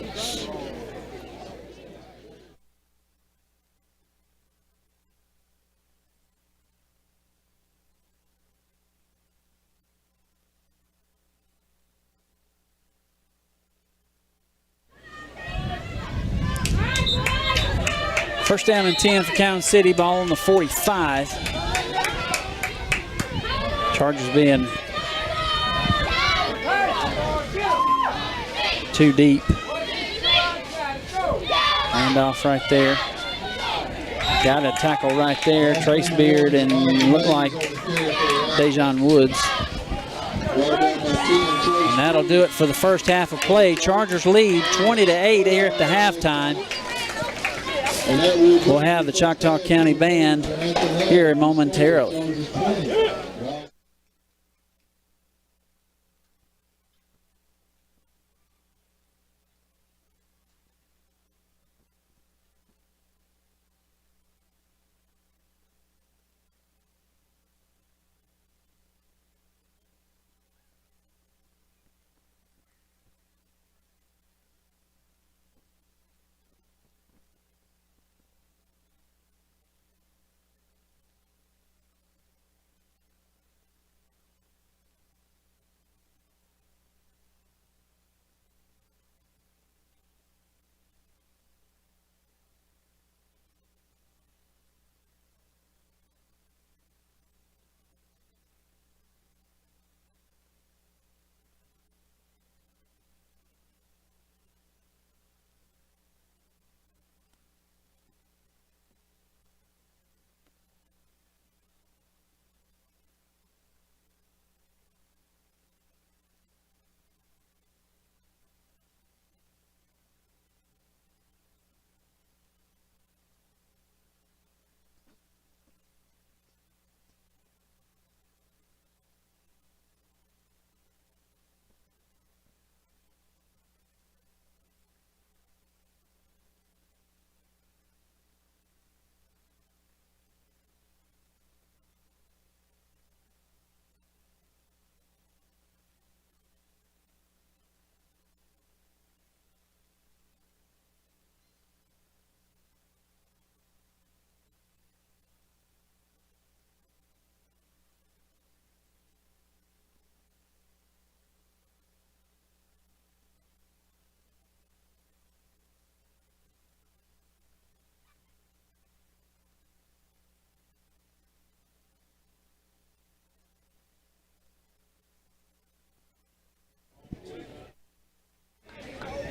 First down and 10 for Calhoun City, ball on the 45. Chargers being too deep. Handoff right there. Got a tackle right there. Trace Beard and looked like Dejon Woods. And that'll do it for the first half of play. Chargers lead 20-8 here at the halftime. We'll have the Choctaw County Band here momentarily.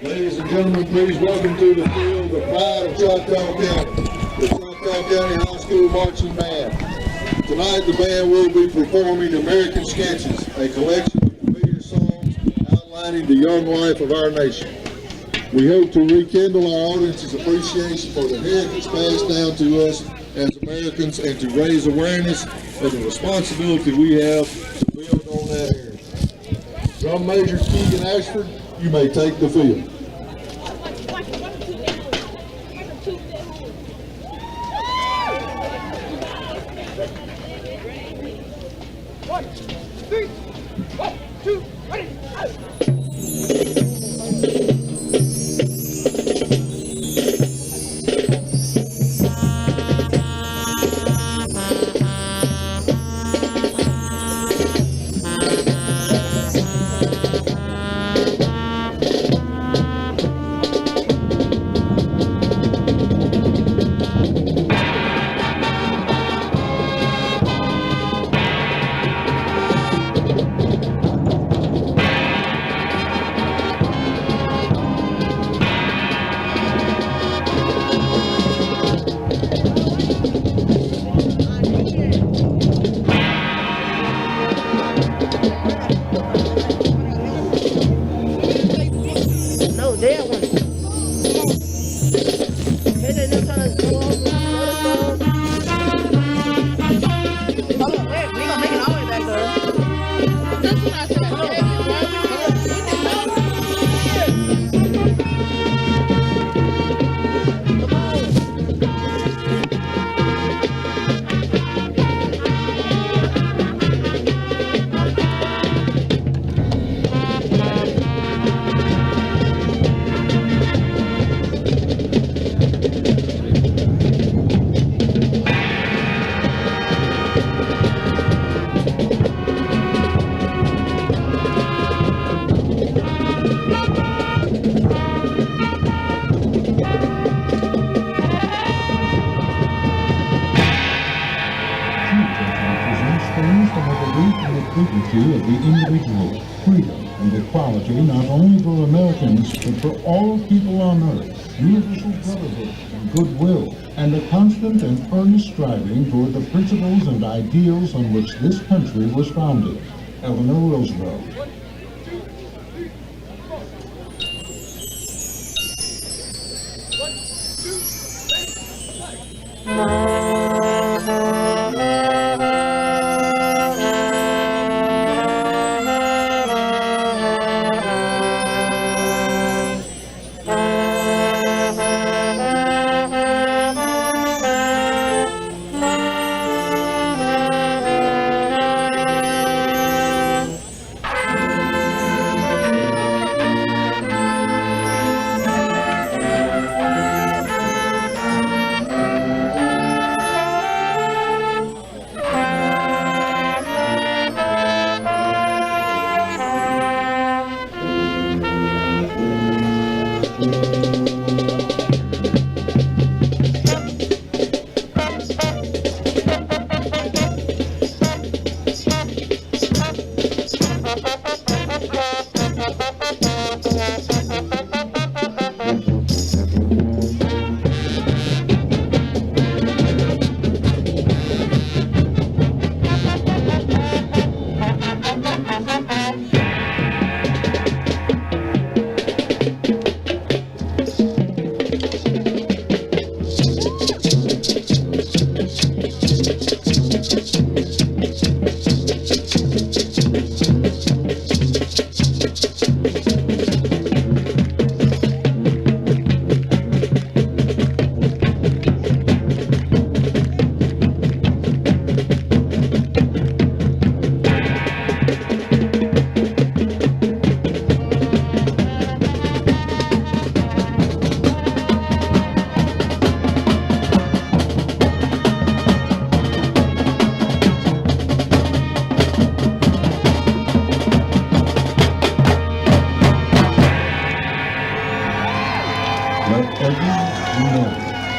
Ladies and gentlemen, please welcome to the field the pride of Choctaw County, the Choctaw County High School Marching Band. Tonight the band will be performing American Sketches, a collection of familiar songs outlining the young life of our nation. We hope to rekindle our audience's appreciation for the heritage passed down to us as Americans and to raise awareness of the responsibility we have to build on that heritage. Drum Major Keegan Ashford, you may take the field. Of the individual, freedom, and equality not only for Americans, but for all people on earth, universal brotherhood and goodwill, and a constant and earnest striving toward the principles and ideals on which this country was founded. Eleanor Roosevelt.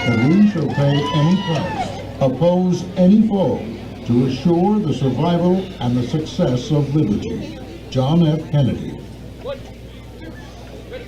that we shall pay any price, oppose any foe, to assure the survival and the success of liberty. John F. Kennedy. 1, 2, ready.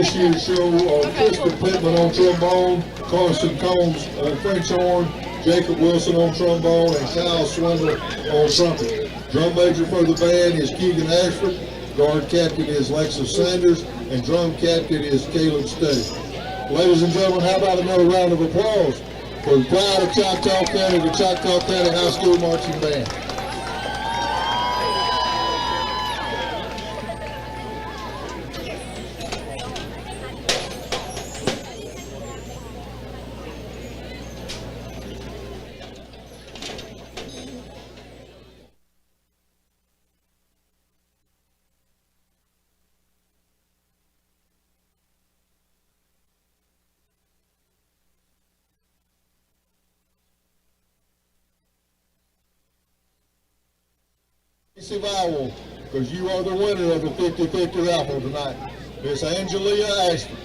this year's show are Kristen Pittman on trombone, Carson Combs on French horn, Jacob Wilson on trombone, and Kyle Swindle on trumpet. Drum major for the band is Keegan Ashford, guard captain is Lexus Sanders, and drum captain is Caleb Stay. Ladies and gentlemen, how about another round of applause for the pride of Choctaw County, the Choctaw County High School Marching Band. Vowel, because you are the winner of the 50-50 raffle tonight, Miss Angelia Ashford.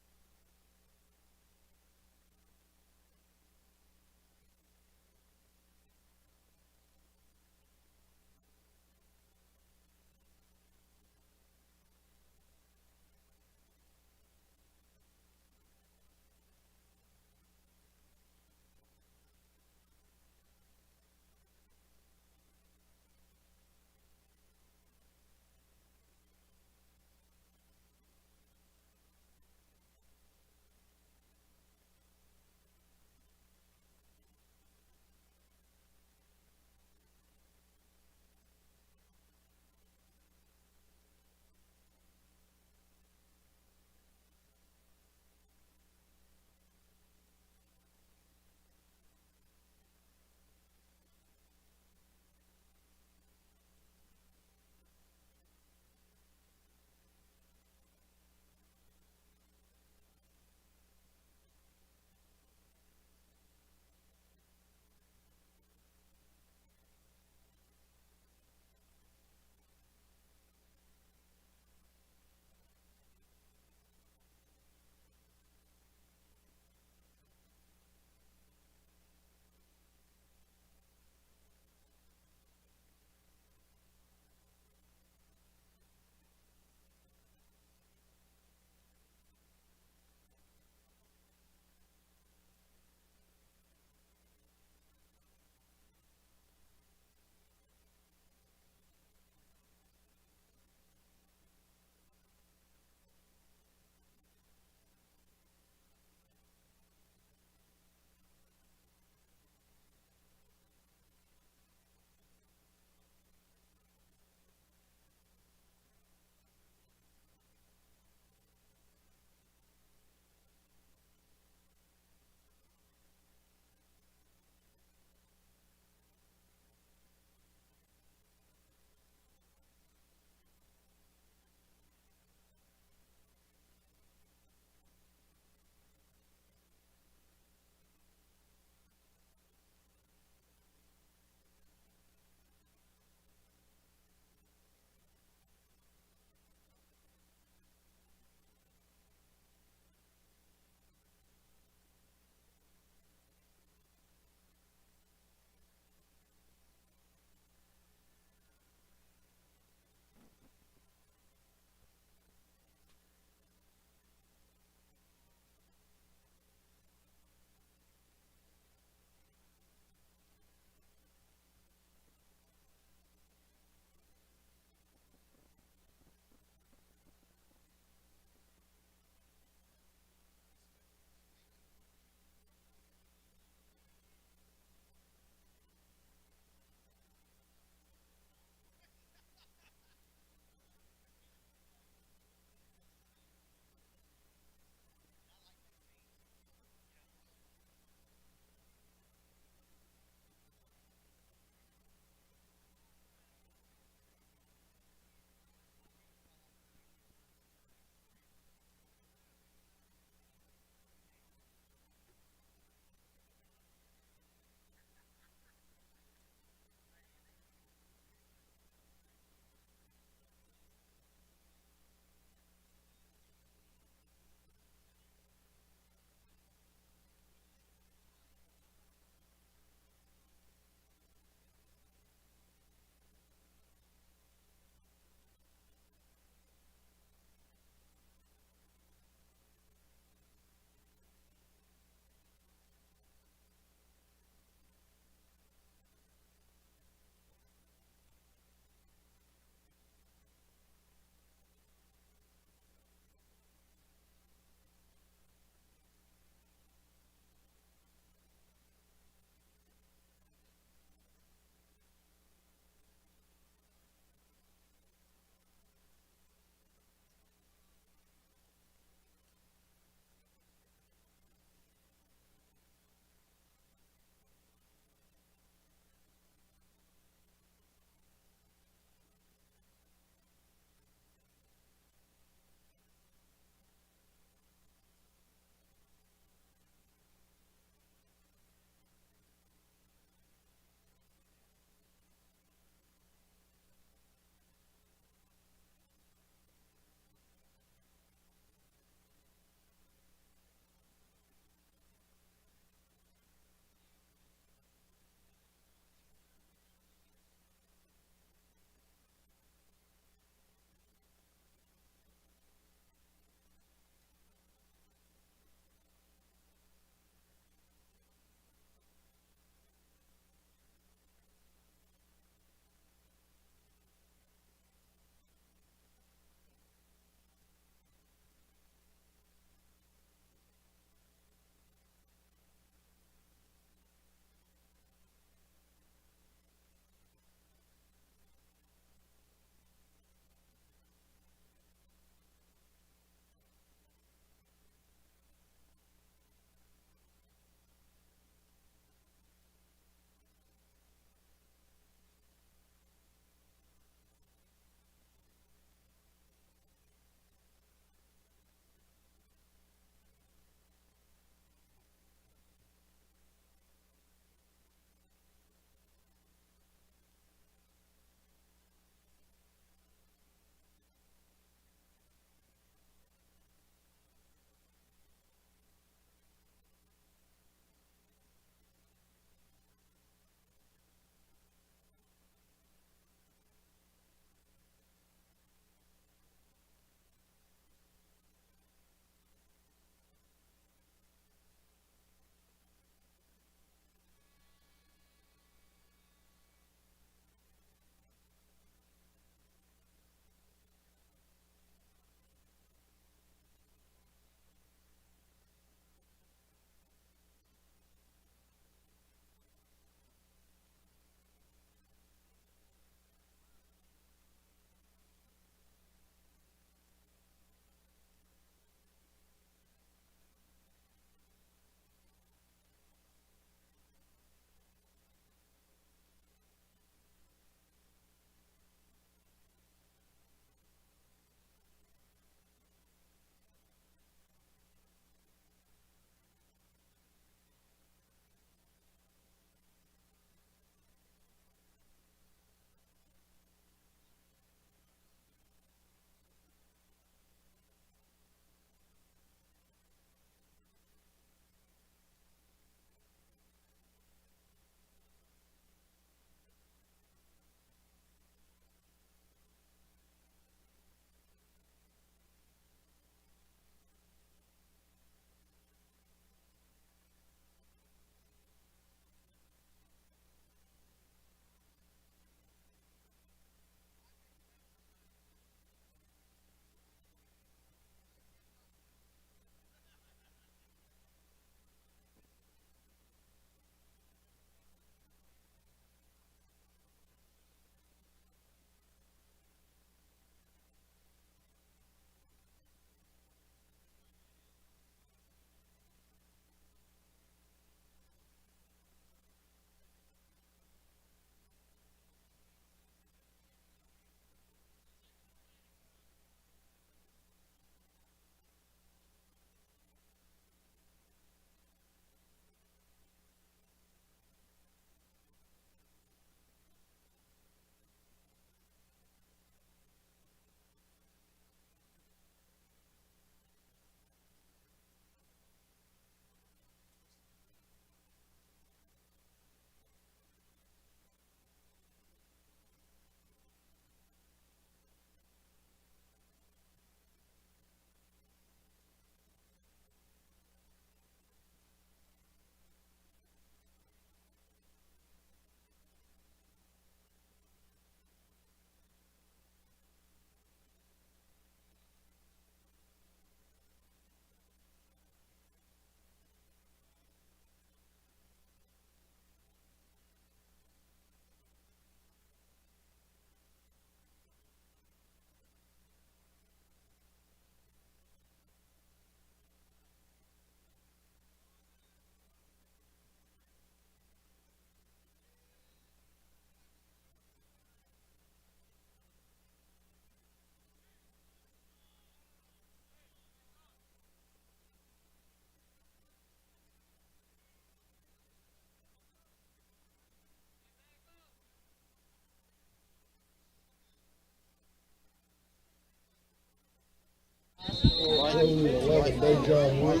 Crowley, 11, Dejon White,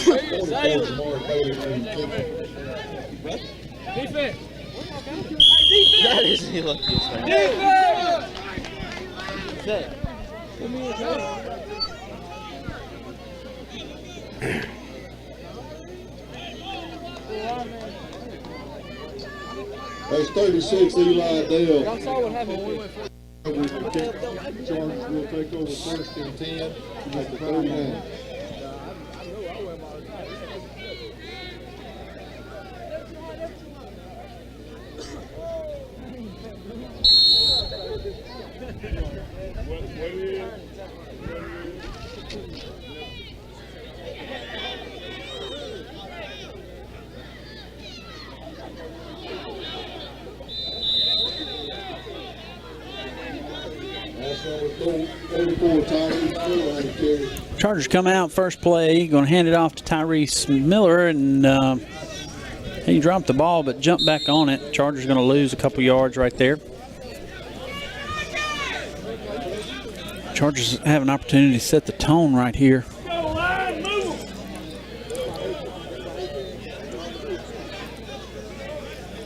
44, Jamar Bailey, and kickoff. That is the luckiest thing. That's 36, Eli Dale. Y'all saw what happened when we went for Chargers will take over first and 10 at the 39. Chargers come out first play, going to hand it off to Tyrese Miller, and he dropped the ball but jumped back on it. Chargers going to lose a couple yards right there. Chargers have an opportunity to set the tone right here.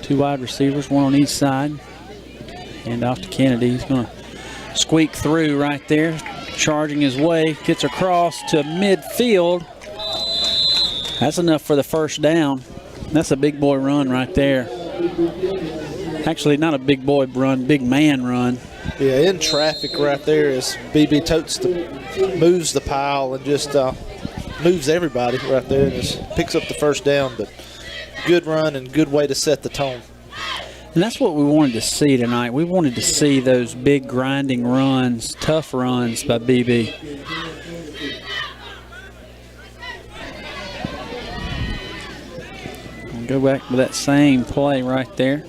Two wide receivers, one on each side. Hand off to Kennedy. He's going to squeak through right there, charging his way, gets across to midfield. That's enough for the first down. That's a big boy run right there. Actually, not a big boy run, big man run. Yeah, in traffic right there as BB moves the pile and just moves everybody right there and just picks up the first down. But good run and good way to set the tone. And that's what we wanted to see tonight. We wanted to see those big grinding runs, tough runs by BB. We'll go back to that same play right there.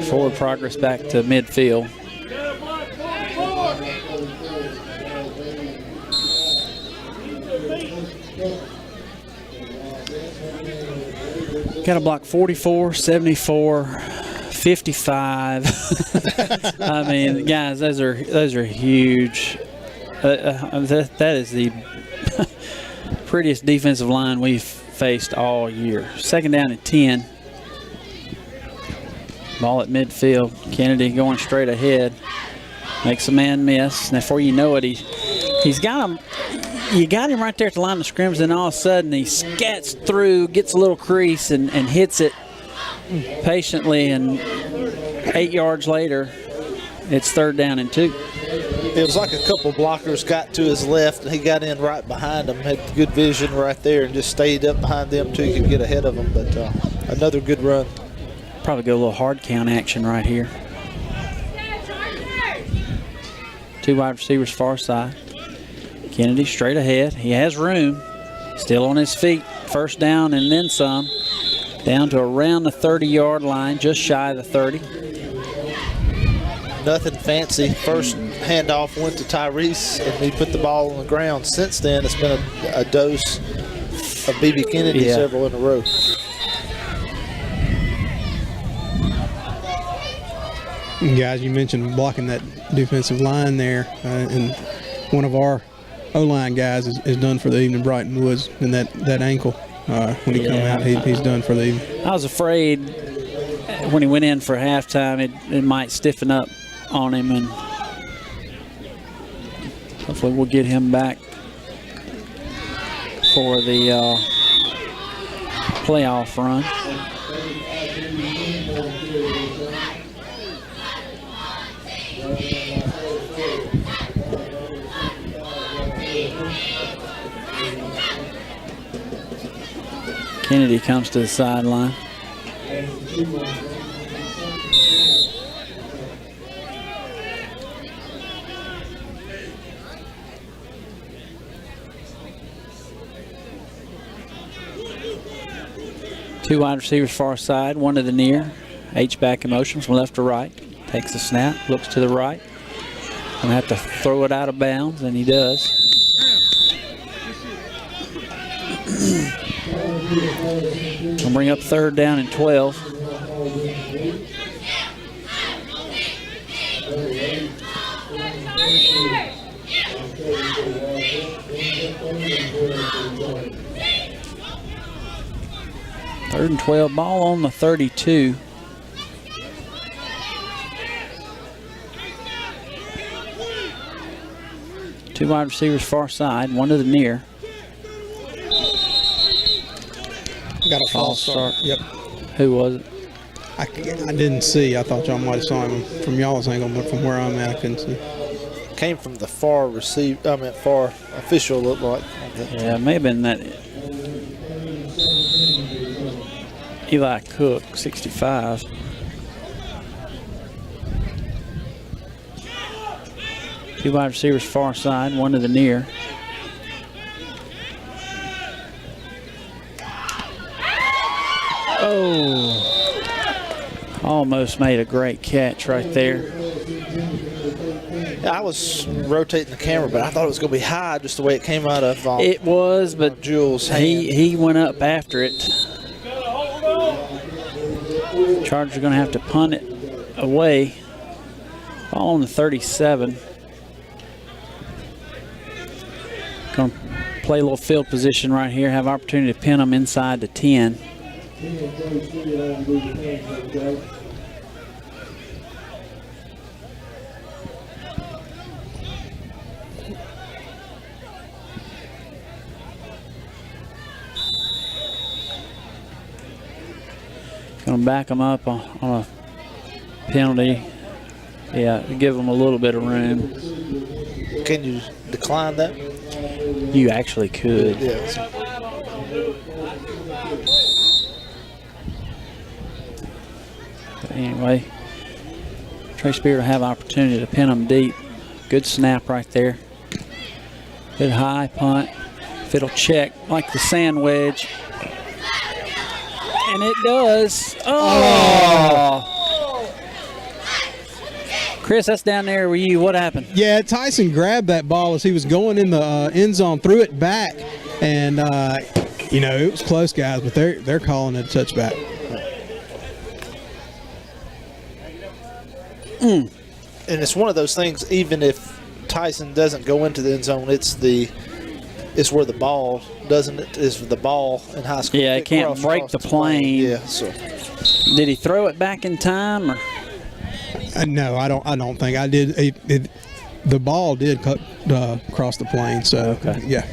Forward progress back to midfield. Got to block 44, 74, 55. I mean, guys, those are huge. That is the prettiest defensive line we've faced all year. Second down and 10. Ball at midfield. Kennedy going straight ahead. Makes a man miss. And before you know it, he's got him. You got him right there at the line of scrimmage, and all of a sudden he scats through, gets a little crease, and hits it patiently. And 8 yards later, it's third down and 2. It was like a couple blockers got to his left, and he got in right behind them. Had good vision right there, and just stayed up behind them till he could get ahead of them. But another good run. Probably go a little hard count action right here. Two wide receivers far side. Kennedy straight ahead. He has room. Still on his feet. First down and then some. Down to around the 30-yard line, just shy of the 30. Nothing fancy. First handoff went to Tyrese, and he put the ball on the ground. Since then, it's been a dose of B.B. Kennedy, several in a row. Guys, you mentioned blocking that defensive line there, and one of our O-line guys is done for the evening. Brighton Woods, and that ankle when he come out, he's done for the evening. I was afraid when he went in for halftime it might stiffen up on him, and hopefully we'll get him back for the playoff run. Kennedy comes to the sideline. Two wide receivers far side, one to the near. H-back in motion from left to right. Takes the snap, looks to the right. Gonna have to throw it out of bounds, and he does. Gonna bring up third down and 12. 3rd and 12, ball on the 32. Two wide receivers far side, one to the near. Got a false start. Yep. Who was it? I didn't see. I thought y'all might have saw him from y'all's angle, but from where I'm at, I couldn't see. Came from the far far official, looked like. Yeah, it may have been that Eli Cook, 65. Two wide receivers far side, one to the near. Oh, almost made a great catch right there. Yeah, I was rotating the camera, but I thought it was going to be high just the way it came out of It was, but Jules' hand. he went up after it. Chargers are going to have to punt it away. Ball on the 37. Going to play a little field position right here. Have opportunity to pin them inside the 10. Going to back them up on a penalty. Yeah, give them a little bit of room. Can you decline that? You actually could. Yes. But anyway, Trey Spear will have opportunity to pin them deep. Good snap right there. Good high punt. If it'll check like the sand wedge. And it does. Oh! Chris, that's down there with you. What happened? Yeah, Tyson grabbed that ball as he was going in the end zone, threw it back, and you know, it was close, guys, but they're calling it a touchback. And it's one of those things. Even if Tyson doesn't go into the end zone, it's where the ball doesn't. Is the ball in high school? Yeah, it can't break the plane. Yeah. So did he throw it back in time? Or? No, I don't think I did. The ball did cross the plane, so okay. Yeah.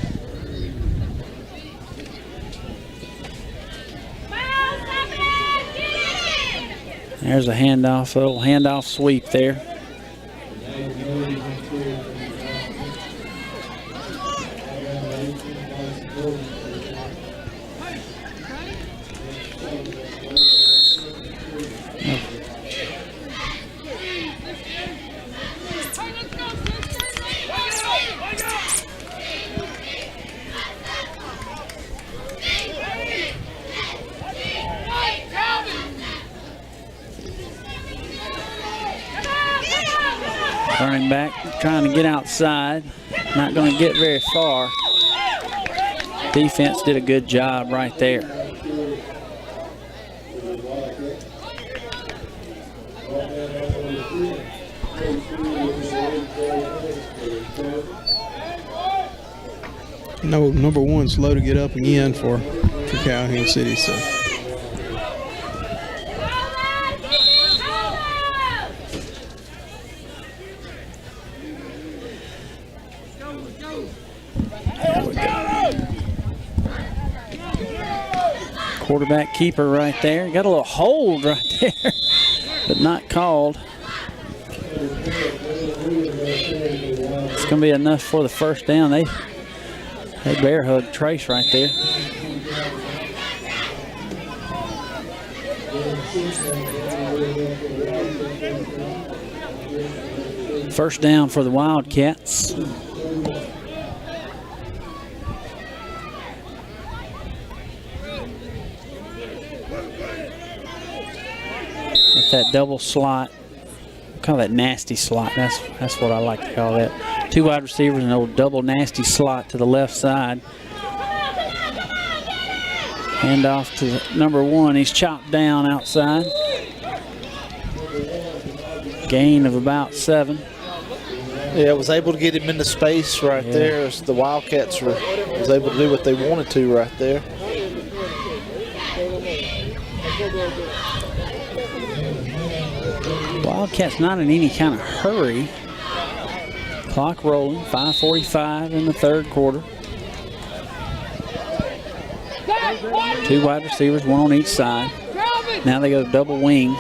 There's a handoff, a little handoff sweep there. Running back, trying to get outside. Not going to get very far. Defense did a good job right there. No, number one slow to get up again for Calhoun City. So. Quarterback keeper right there. Got a little hold right there, but not called. It's going to be enough for the first down. They bear hug Trace right there. First down for the Wildcats. That double slot, call that nasty slot. That's what I like to call that. Two wide receivers and an old double nasty slot to the left side. Hand off to number one. He's chopped down outside. Gain of about 7. Yeah, was able to get him into space right there as the Wildcats was able to do what they wanted to right there. Wildcats not in any kind of hurry. Clock rolling, 5:45 in the third quarter. 2 wide receivers, 1 on each side. Now they go double wing.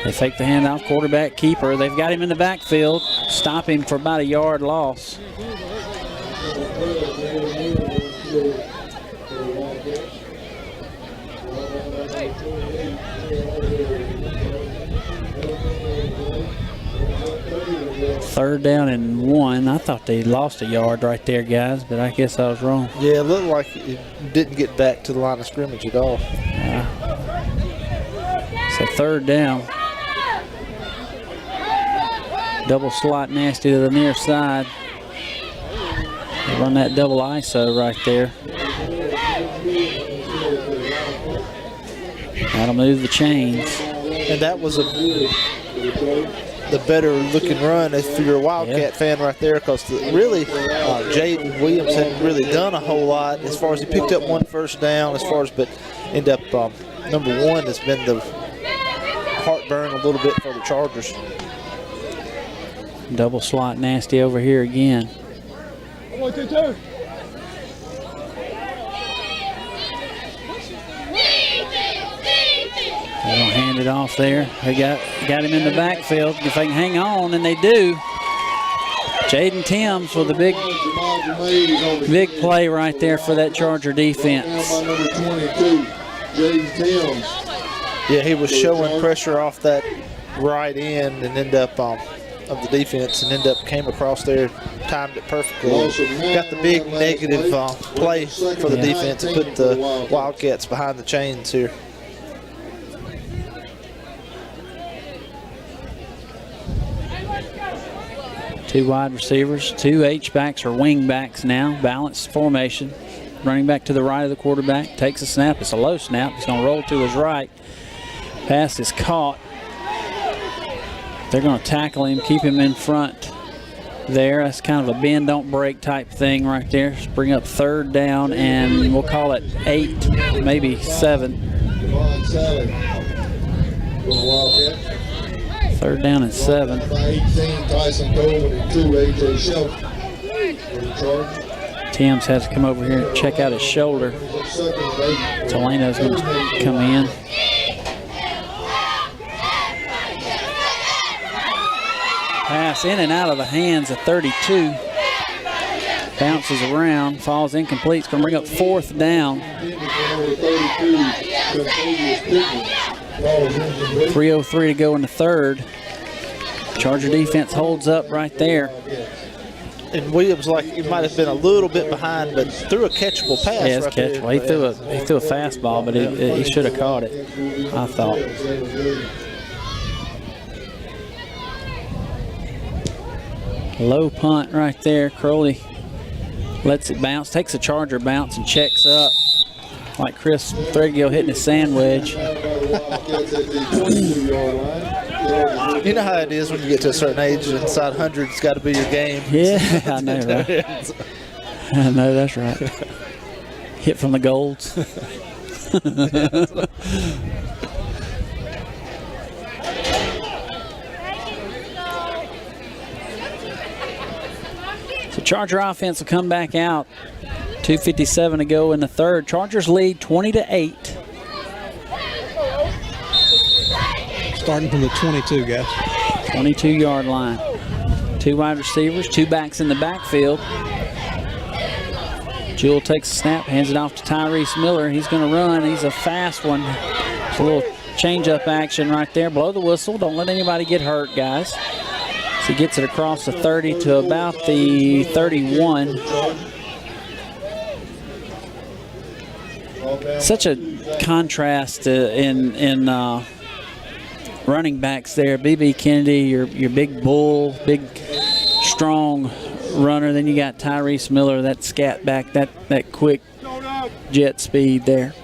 They fake the handoff, quarterback keeper. They've got him in the backfield. Stop him for about a yard loss. Third down and 1. I thought they lost a yard right there, guys, but I guess I was wrong. Yeah, it looked like it didn't get back to the line of scrimmage at all. So third down. Double slot nasty to the near side. They run that double ISO right there. That'll move the chains. And that was the better looking run if you're a Wildcat fan right there, because really Jaden Williams hadn't really done a whole lot as far as he picked up 1 first down, but end up number 1 has been the heartburn a little bit for the Chargers. Double slot nasty over here again. They don't hand it off there. They got him in the backfield. If they can hang on, and they do. Jaden Timms with a big play right there for that Charger defense. Number 22, Jaden Timms. Yeah, he was showing pressure off that right end and end up of the defense, and came across there, timed it perfectly. Got the big negative play for the defense and put the Wildcats behind the chains here. Two wide receivers, 2 H-backs or wing backs now, balanced formation. Running back to the right of the quarterback, takes a snap. It's a low snap. He's going to roll to his right. Pass is caught. They're going to tackle him, keep him in front there. That's kind of a bend, don't break type thing right there. Just bring up third down, and we'll call it 8, maybe 7. Third down and 7. Timms has to come over here and check out his shoulder. Tolano's going to come in. Pass in and out of the hands of 32. Bounces around, falls incomplete. It's going to bring up 4th down. 3:03 to go in the third. Charger defense holds up right there. And Williams, like, he might have been a little bit behind, but threw a catchable pass. Yeah, it's right catchable. there. He threw a fastball, but he should have caught it, I thought. Low punt right there. Crowley lets it bounce, takes a Charger bounce and checks up like Chris Threadgill hitting a sandwich. You know how it is when you get to a certain age, inside 100, it's got to be your game. Yeah, I know, right? I know, that's right. Hit from the golds. So Charger offense will come back out. 2:57 to go in the third. Chargers lead 20-8. Starting from the 22, guys. 22-yard line. 2 wide receivers, 2 backs in the backfield. Jewell takes a snap, hands it off to Tyrese Miller. He's going to run. He's a fast one. It's a little change-up action right there. Blow the whistle. Don't let anybody get hurt, guys. So he gets it across the 30 to about the 31. Such a contrast in running backs there. B.B. Kennedy, your big bull, big strong runner. Then you got Tyrese Miller, that scat back, that quick jet speed there.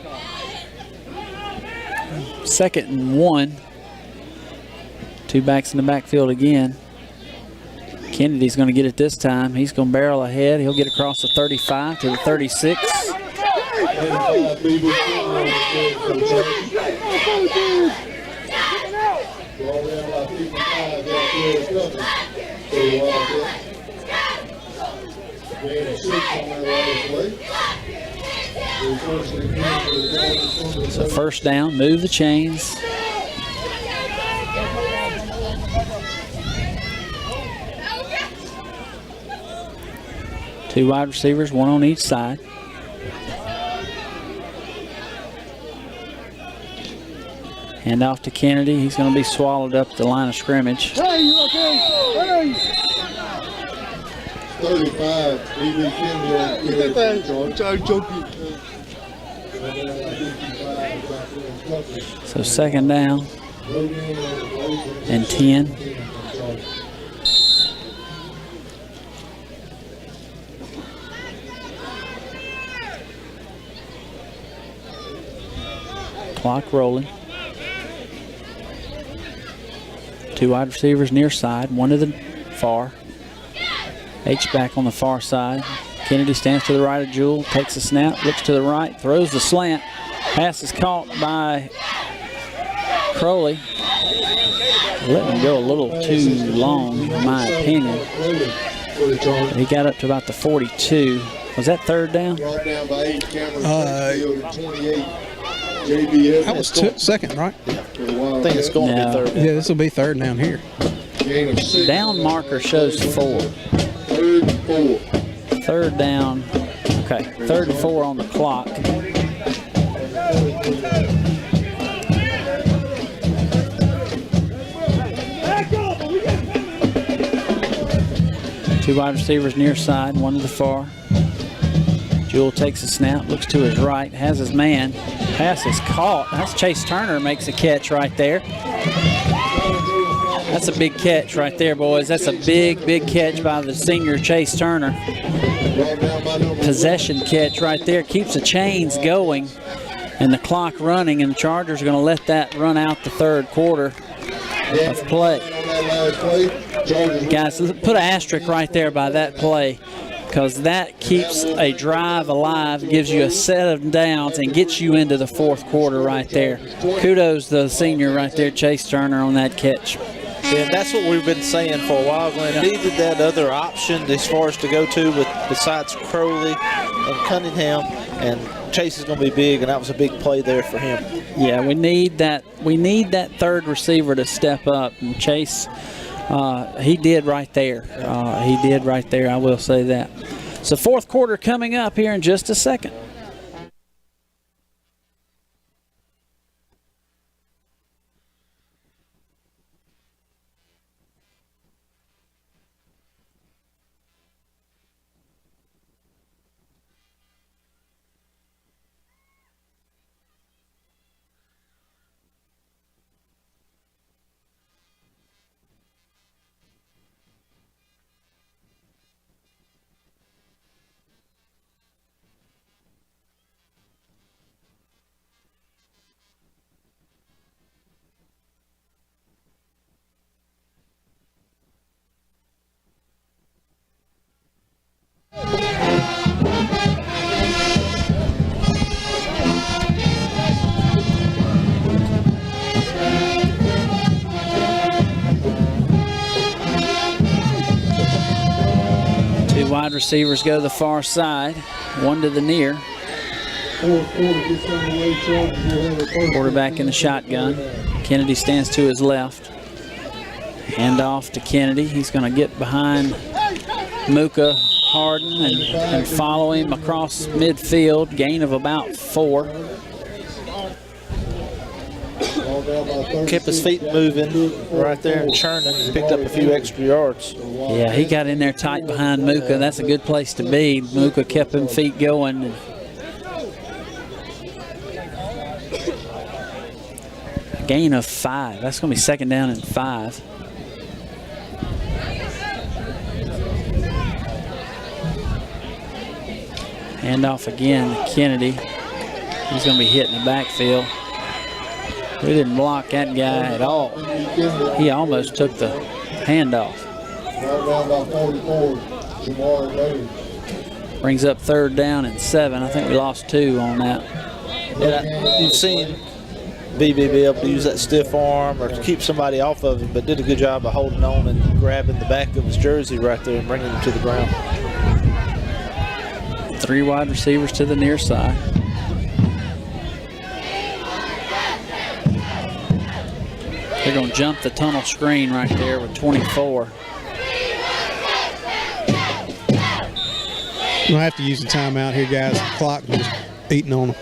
2nd and 1. 2 backs in the backfield again. Kennedy's going to get it this time. He's going to barrel ahead. He'll get across the 35 to the 36. is coming for the Wildcats. Gain of 6 on that last play. So first down, move the chains. Two wide receivers, one on each side. Hand off to Kennedy. He's going to be swallowed up at the line of scrimmage. Hey, you okay? Hey! 35, DB Kennedy. So second down and 10. Clock rolling. Two wide receivers near side, one to the far. H-back on the far side. Kennedy stands to the right of Jewell, takes a snap, looks to the right, throws the slant. Pass is caught by Crowley. Let him go a little too long, in my opinion. He got up to about the 42. Was that third down? Brought down by 8, Cameron 28. That was second, right? I think it's going to be third down. Yeah, this will be third down here. Gain of 6. Down marker shows 4. 3rd and 4. Third down. Okay, 3rd and 4 on the clock. Two wide receivers near side, one to the far. Jewell takes a snap, looks to his right, has his man. Pass is caught. That's Chase Turner makes a catch right there. That's a big catch right there, boys. That's a big, big catch by the senior Chase Turner. Possession catch right there. Keeps the chains going and the clock running, and the Chargers are going to let that run out the third quarter of play. Guys, put an asterisk right there by that play, because that keeps a drive alive, gives you a set of downs, and gets you into the fourth quarter right there. Kudos to the senior right there, Chase Turner, on that catch. Yeah, that's what we've been saying for a while, Glenn. Needed that other option as far as to go to besides Crowley and Cunningham, and Chase is going to be big, and that was a big play there for him. Yeah, we need that third receiver to step up, and Chase, he did right there. He did right there, I will say that. So fourth quarter coming up here in just a second. Wide receivers go to the far side, one to the near. Quarterback in the shotgun. Kennedy stands to his left. Hand off to Kennedy. He's going to get behind Mooka Harden and follow him across midfield. Gain of about 4. Kept his feet moving right there and churning, and picked up a few extra yards. Yeah, he got in there tight behind Mooka. That's a good place to be. Mooka kept him feet going. Gain of 5. That's going to be second down and 5. Hand off again to Kennedy. He's going to be hit in the backfield. We didn't block that guy at all. He almost took the handoff. Brings up third down and 7. I think we lost 2 on that. And you've seen BB be able to use that stiff arm or to keep somebody off of him, but did a good job of holding on and grabbing the back of his jersey right there and bringing him to the ground. 3 wide receivers to the near side. They're going to jump the tunnel screen right there with 24. We'll have to use the timeout here, guys. The clock is just eating on them.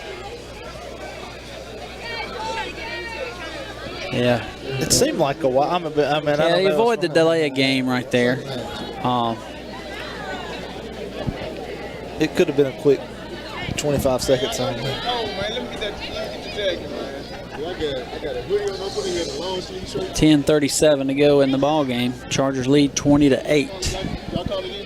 Yeah. It seemed like a while. I don't know. You avoid the delay of game right there. It could have been a quick 25 seconds on there. Oh, man, let me get that jacket, man. I got a hoodie on. I'm putting in a long sleeve shirt. 10:37 to go in the ball game. Chargers lead 20-8. Y'all call it in?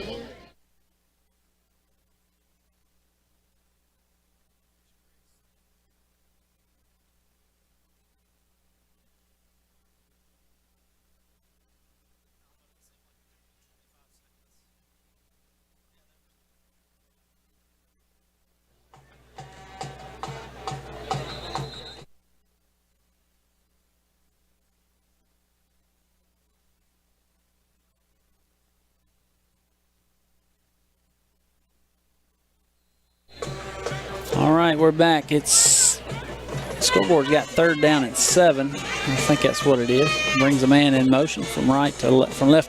All right, we're back. Scoreboard's got 3rd down and 7. I think that's what it is. Brings a man in motion from left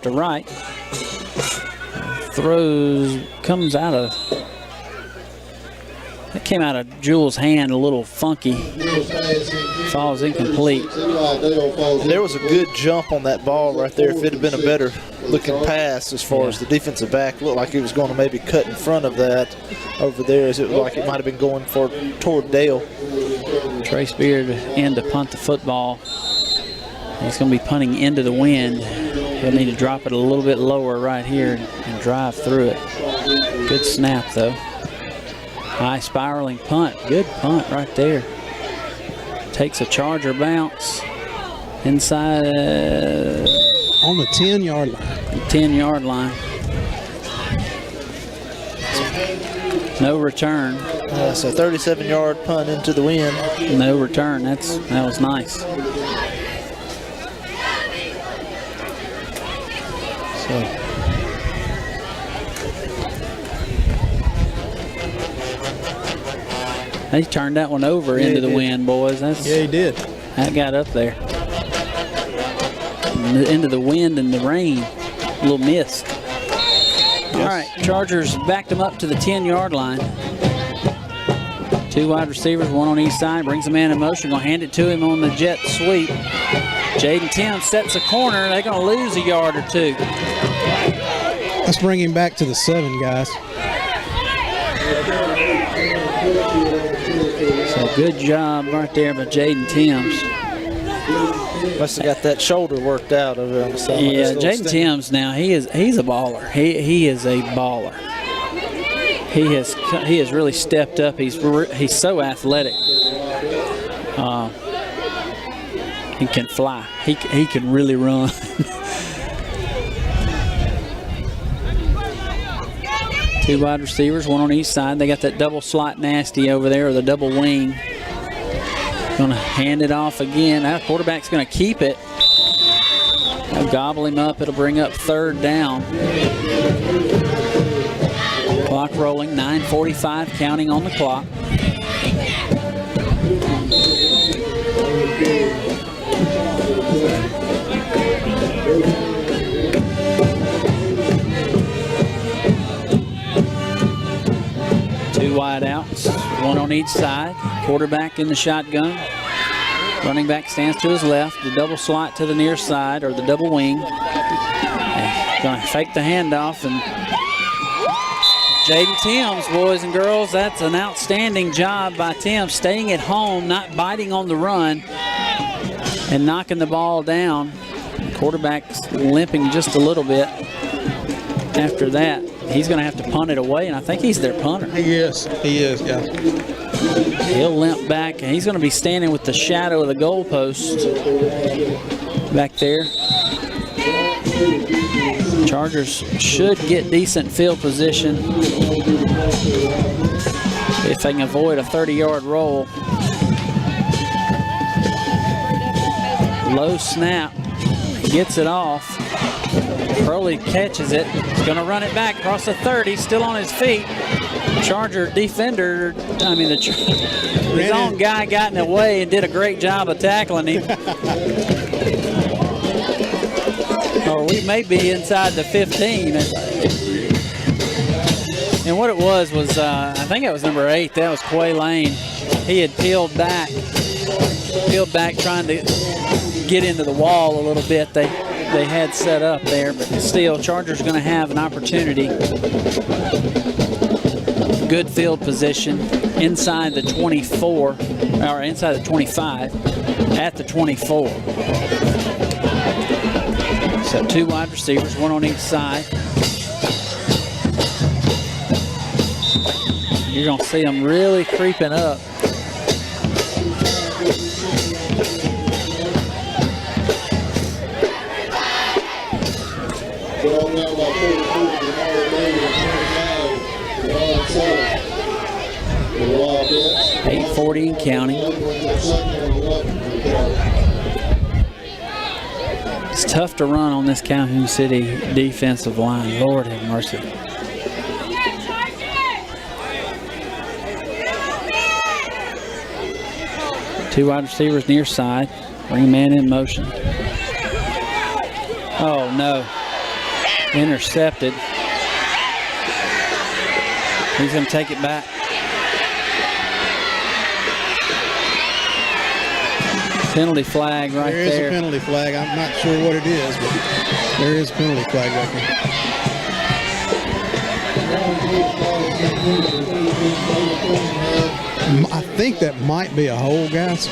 to right. Comes out of. That came out of Jules' hand a little funky. Falls incomplete. There was a good jump on that ball right there. If it had been a better looking pass as far as the defensive back, looked like he was going to maybe cut in front of that over there, as it looked like it might have been going toward Dale. Trace Beard in to punt the football. He's going to be punting into the wind. He'll need to drop it a little bit lower right here and drive through it. Good snap though. High spiraling punt. Good punt right there. Takes a Charger bounce inside on the 10-yard line. 10-yard line. No return. So 37-yard punt into the wind. No return. That was nice. So he turned that one over into the wind, boys. Yeah, he did. That got up there. Into the wind and the rain. A little mist. Yes. All right, Chargers backed him up to the 10-yard line. 2 wide receivers, 1 on each side. Brings a man in motion. Going to hand it to him on the jet sweep. Jaden Tim sets a corner. They're going to lose a yard or 2. Let's bring him back to the 7, guys. So good job right there by Jaden Timms. Must have got that shoulder worked out over on the side. Yeah, Jaden Timms now, he's a baller. He is a baller. He has really stepped up. He's so athletic. He can fly. He can really run. Two wide receivers, 1 on each side. They got that double slot nasty over there, or the double wing. Going to hand it off again. That quarterback's going to keep it. They'll gobble him up. It'll bring up 3rd down. Clock rolling, 9:45 counting on the clock. Two wide outs, 1 on each side. Quarterback in the shotgun. Running back stands to his left. The double slot to the near side, or the double wing. Going to fake the handoff, and Jaden Timms, boys and girls, that's an outstanding job by Timms, staying at home, not biting on the run, and knocking the ball down. The quarterback's limping just a little bit. After that, he's going to have to punt it away, and I think he's their punter. He is, yeah. He'll limp back, and he's going to be standing with the shadow of the goalpost back there. Chargers should get decent field position if they can avoid a 30-yard roll. Low snap. Gets it off. Crowley catches it. He's going to run it back across the 30. Still on his feet. Charger defender, his own guy got in the way and did a great job of tackling him. Or we may be inside the 15. And what it was I think it was number 8. That was Quay Lane. He had peeled back trying to get into the wall a little bit. They had set up there, but still, Chargers going to have an opportunity. Good field position inside the 24, or inside the 25, at the 24. So 2 wide receivers, 1 on each side. You're going to see them really creeping up. .840 and counting. It's tough to run on this Calhoun City defensive line. Lord have mercy. Two wide receivers near side. Bring man in motion. Oh no. Intercepted. He's going to take it back. Penalty flag right there. There is a penalty flag. I'm not sure what it is, but there is a penalty flag right there. I think that might be a hold, guys.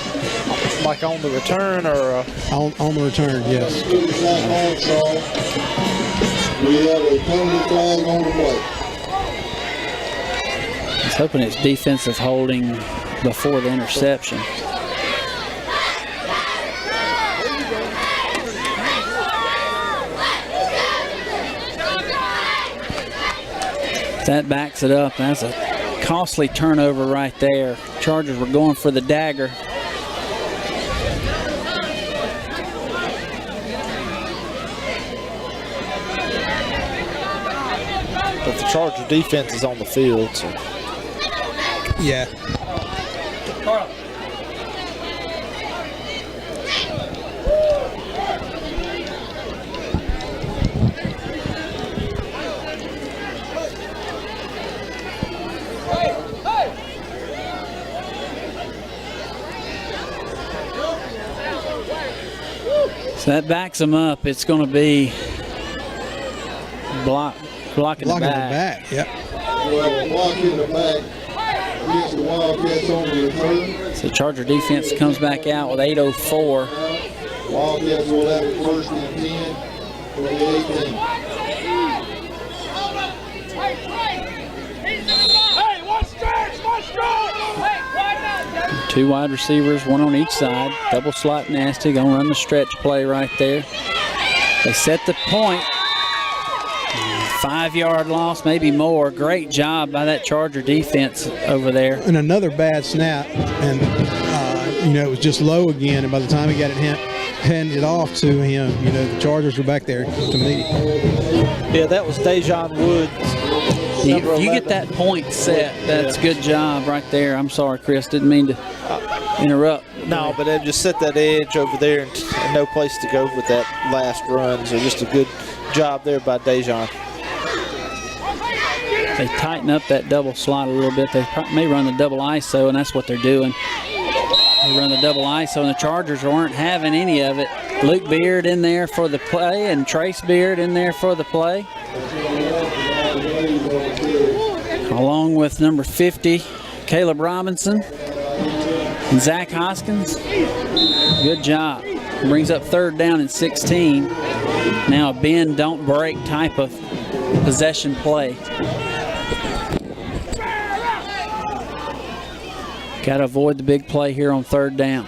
Like on the return or? On the return, yes. We have a penalty flag on the play. I was hoping it's defensive holding before the interception. That backs it up. That's a costly turnover right there. Chargers were going for the dagger. But the Charger defense is on the field, so. Yeah. So that backs them up. It's going to be blocking the back. Yep. We'll have a block in the back against the Wildcats on the return. So Charger defense comes back out with 8:04. Wildcats will have it first and 10 for the 18. Two wide receivers, 1 on each side. Double slot nasty, gonna run the stretch play right there. They set the point. 5-yard loss, maybe more. Great job by that Charger defense over there. And another bad snap, and it was just low again. And by the time he got it handed off to him, the Chargers were back there to meet him. Yeah, that was Dejon Woods. You get that point set. That's good job right there. I'm sorry, Chris. Didn't mean to interrupt. No, but they just set that edge over there and no place to go with that last run. So just a good job there by Dejon. They tighten up that double slot a little bit. They may run the double ISO, and that's what they're doing. They run the double ISO, and the Chargers weren't having any of it. Luke Beard in there for the play, and Trace Beard in there for the play. Along with number 50, Caleb Robinson, and Zach Hoskins. Good job. Brings up 3rd down and 16. Now a bend, don't break type of possession play. Got to avoid the big play here on 3rd down.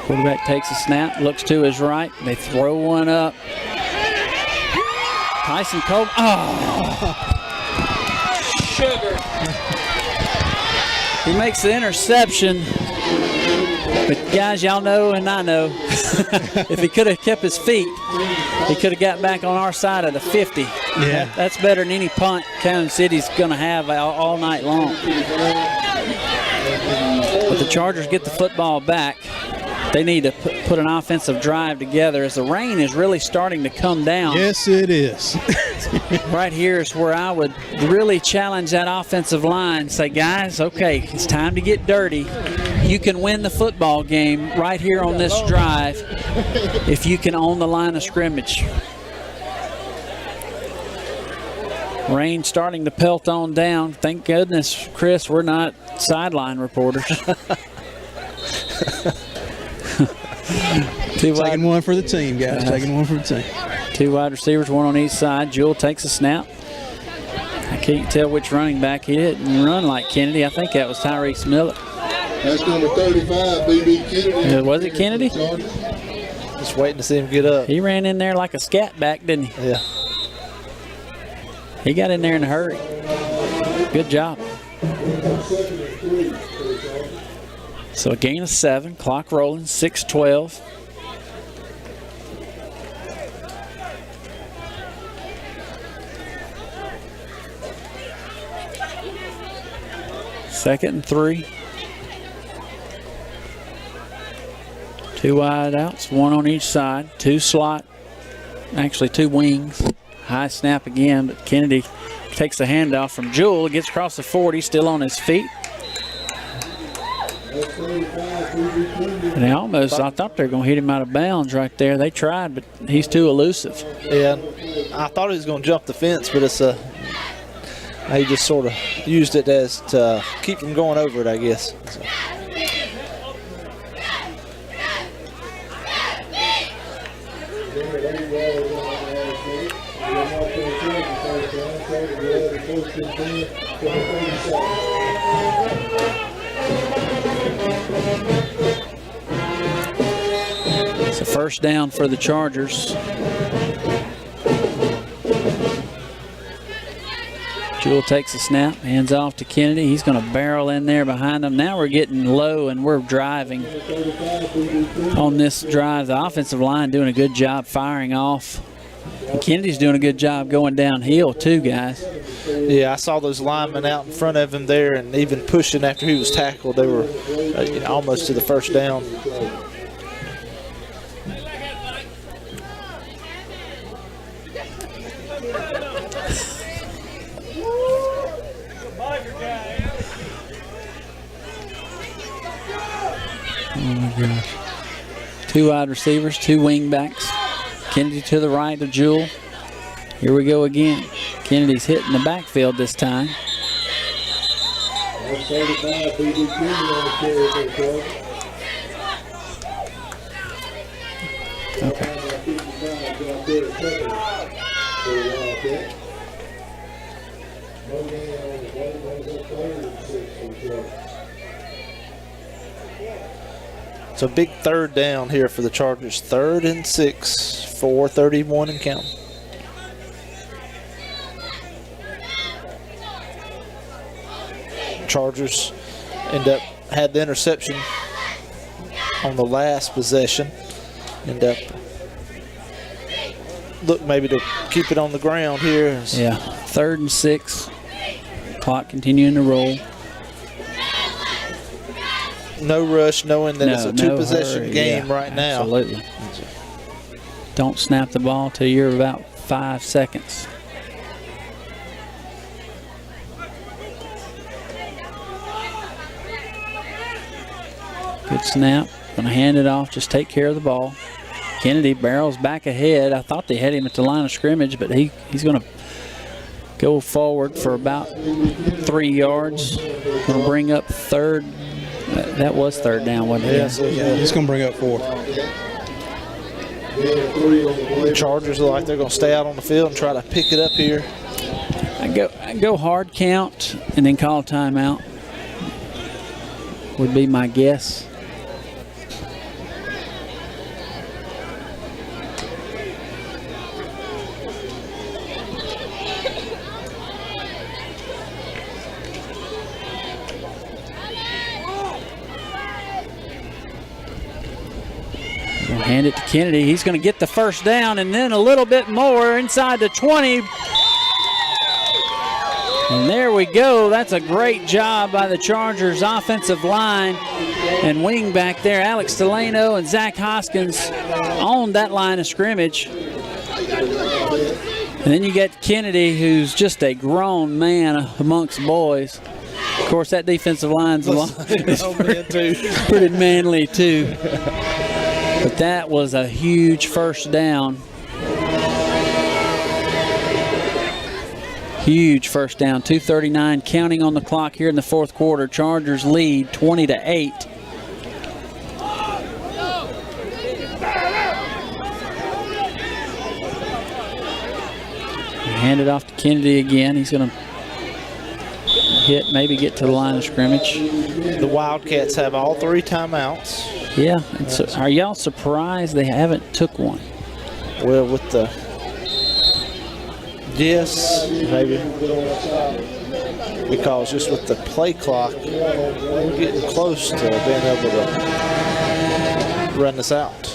Quarterback takes a snap, looks to his right. They throw one up. Tyson Cole. Oh! Sugar. He makes the interception. But guys, y'all know and I know, if he could have kept his feet, he could have got back on our side of the 50. Yeah. That's better than any punt Calhoun City's going to have all night long. But the Chargers get the football back. They need to put an offensive drive together as the rain is really starting to come down. Yes, it is. Right here is where I would really challenge that offensive line. Say, guys, okay, it's time to get dirty. You can win the football game right here on this drive if you can own the line of scrimmage. Rain starting to pelt on down. Thank goodness, Chris, we're not sideline reporters. Taking one for the team, guys. Taking one for the team. 2 wide receivers, 1 on each side. Jewell takes a snap. I can't tell which running back. He didn't run like Kennedy. I think that was Tyrese Miller. That's number 35, B.B. Kennedy. Was it Kennedy? Just waiting to see him get up. He ran in there like a scat back, didn't he? Yeah. He got in there in a hurry. Good job. So a gain of 7, clock rolling, 6-12. Second and 3. 2 wide outs, 1 on each side, 2 slot, actually 2 wings. High snap again, but Kennedy takes the handoff from Jewell, gets across the 40, still on his feet. And they almost, I thought they were going to hit him out of bounds right there. They tried, but he's too elusive. Yeah, I thought he was going to jump the fence, but it's he just sort of used it as to keep him going over it, I guess. So. It's a first down for the Chargers. Jewell takes a snap, hands off to Kennedy. He's going to barrel in there behind them. Now we're getting low and we're driving on this drive. The offensive line doing a good job firing off. And Kennedy's doing a good job going downhill too, guys. Yeah, I saw those linemen out in front of him there and even pushing after he was tackled. They were almost to the first down. Oh my gosh. 2 wide receivers, 2 wing backs. Kennedy to the right of Jewell. Here we go again. Kennedy's hitting the backfield this time. Okay. It's a big third down here for the Chargers. 3rd and 6, 4:31 and count. Chargers had the interception on the last possession. Look maybe to keep it on the ground here. Yeah, 3rd and 6. Clock continuing to roll. No rush, knowing that it's a 2-possession game right now. Absolutely. Don't snap the ball till you're about 5 seconds. Good snap. Gonna hand it off. Just take care of the ball. Kennedy barrels back ahead. I thought they had him at the line of scrimmage, but he's gonna go forward for about 3 yards. Gonna bring up 3rd. That was 3rd down, wasn't it? Yeah, he's going to bring up 4th. The Chargers look like they're going to stay out on the field and try to pick it up here. I go hard count and then call timeout. Would be my guess. Hand it to Kennedy. He's going to get the first down and then a little bit more inside the 20. And there we go. That's a great job by the Chargers offensive line and wing back there. Alex Delano and Zach Hoskins on that line of scrimmage. And then you get Kennedy, who's just a grown man amongst boys. Of course, that defensive line's pretty manly too. But that was a huge first down. Huge first down. 2:39 counting on the clock here in the fourth quarter. Chargers lead 20-8. Hand it off to Kennedy again. He's going to hit, maybe get to the line of scrimmage. The Wildcats have all 3 timeouts. Yeah. So are y'all surprised they haven't took one? Well, with the maybe because just with the play clock, we're getting close to being able to run this out.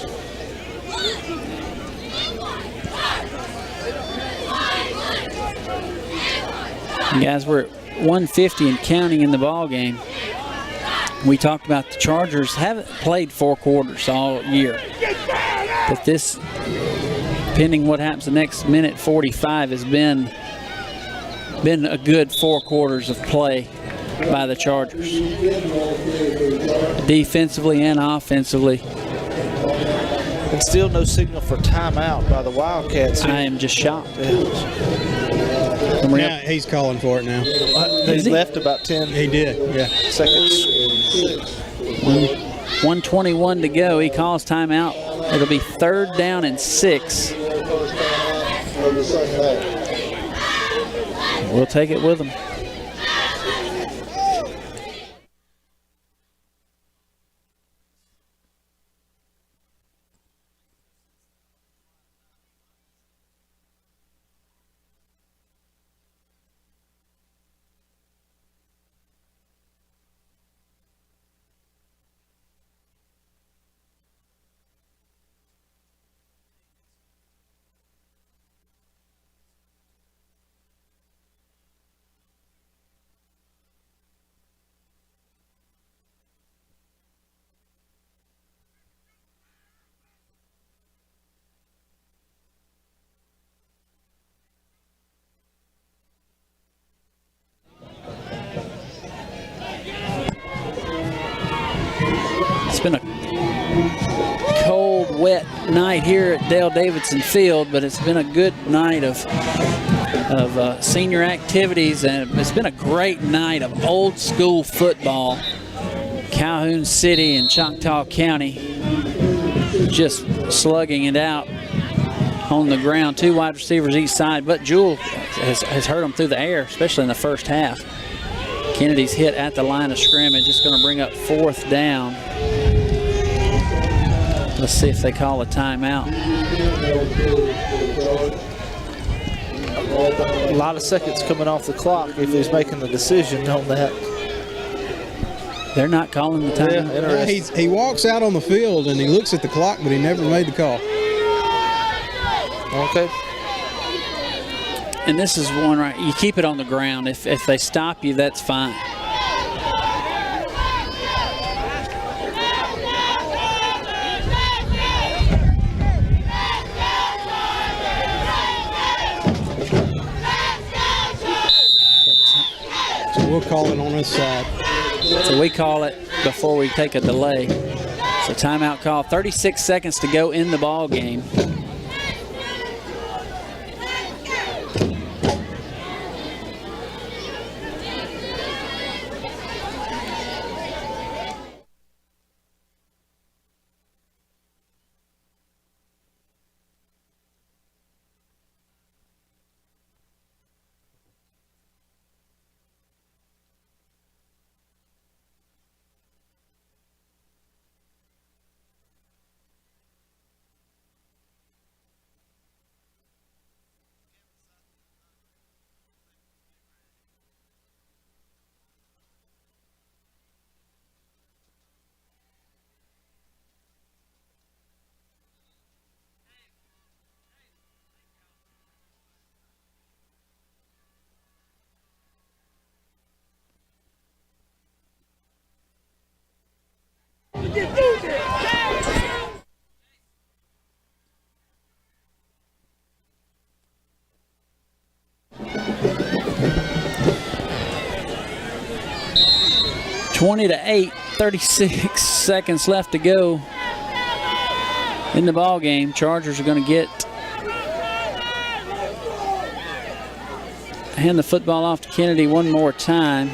And guys, we're at 150 and counting in the ball game. We talked about the Chargers haven't played 4 quarters all year, but this, depending what happens the next minute 45, has been a good 4 quarters of play by the Chargers, defensively and offensively. And still no signal for timeout by the Wildcats. I am just shocked. Yeah, he's calling for it now. He's left about 10 He did, yeah. seconds. 1:21 to go. He calls timeout. It'll be 3rd down and 6. We'll take it with him. It's been a cold, wet night here at Dale Davidson Field, but it's been a good night of senior activities, and it's been a great night of old school football. Calhoun City and Choctaw County just slugging it out on the ground. 2 wide receivers each side, but Jewell has hurt them through the air, especially in the first half. Kennedy's hit at the line of scrimmage. It's going to bring up 4th down. Let's see if they call a timeout. A lot of seconds coming off the clock if he's making the decision on that. They're not calling the timeout. Yeah, interesting. He walks out on the field and he looks at the clock, but he never made the call. Okay. And this is one right. You keep it on the ground. If they stop you, that's fine. So we'll call it on this side. So we call it before we take a delay. So timeout call. 36 seconds to go in the ball game. 20-8, 36 seconds left to go in the ball game. Chargers are going to hand the football off to Kennedy one more time.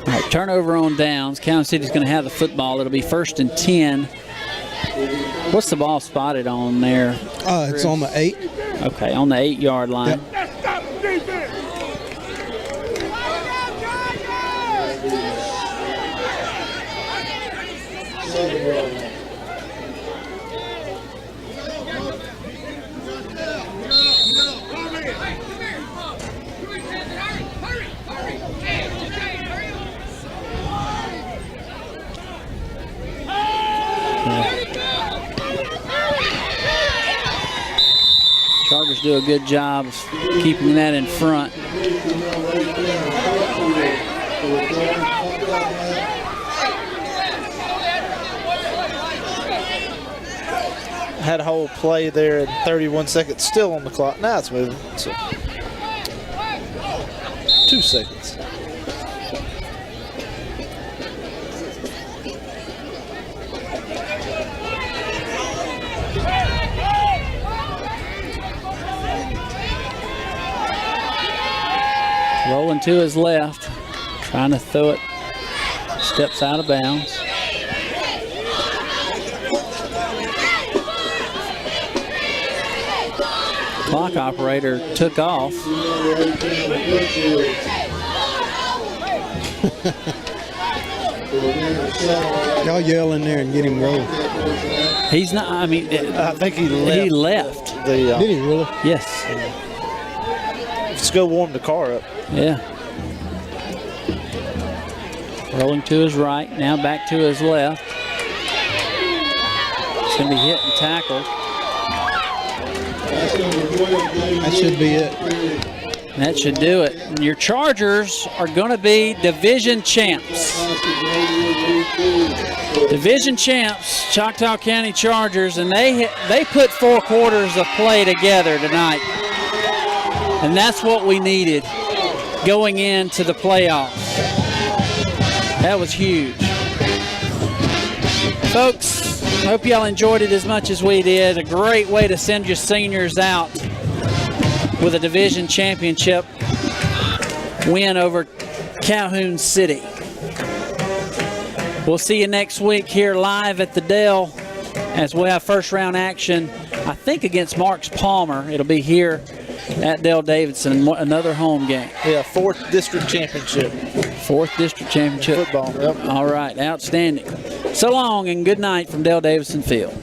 All right, turnover on downs. Calhoun City's going to have the football. It'll be 1st and 10. What's the ball spotted on there? It's on the 8. Okay, on the 8-yard line. Yep. Chargers do a good job of keeping that in front. Had a whole play there at 31 seconds still on the clock. Now it's moving. So 2 seconds. Rolling to his left, trying to throw it, steps out of bounds. Clock operator took off. Y'all yell in there and get him rolling. He's not, I mean, I think he left. he left. Did he really? Yes. Let's go warm the car up. Yeah. Rolling to his right, now back to his left. It's going to be hit and tackled. That should be it. That should do it. And your Chargers are going to be division champs. Division champs, Choctaw County Chargers, and they put 4 quarters of play together tonight. And that's what we needed going into the playoffs. That was huge. Folks, I hope y'all enjoyed it as much as we did. A great way to send your seniors out with a division championship win over Calhoun City. We'll see you next week here live at the Dell as we have first round action, I think against Marks Palmer. It'll be here at Dell Davidson, another home game. Yeah, 4th district championship. 4th district championship. Football, yep. All right, outstanding. So long and good night from Dell Davidson Field.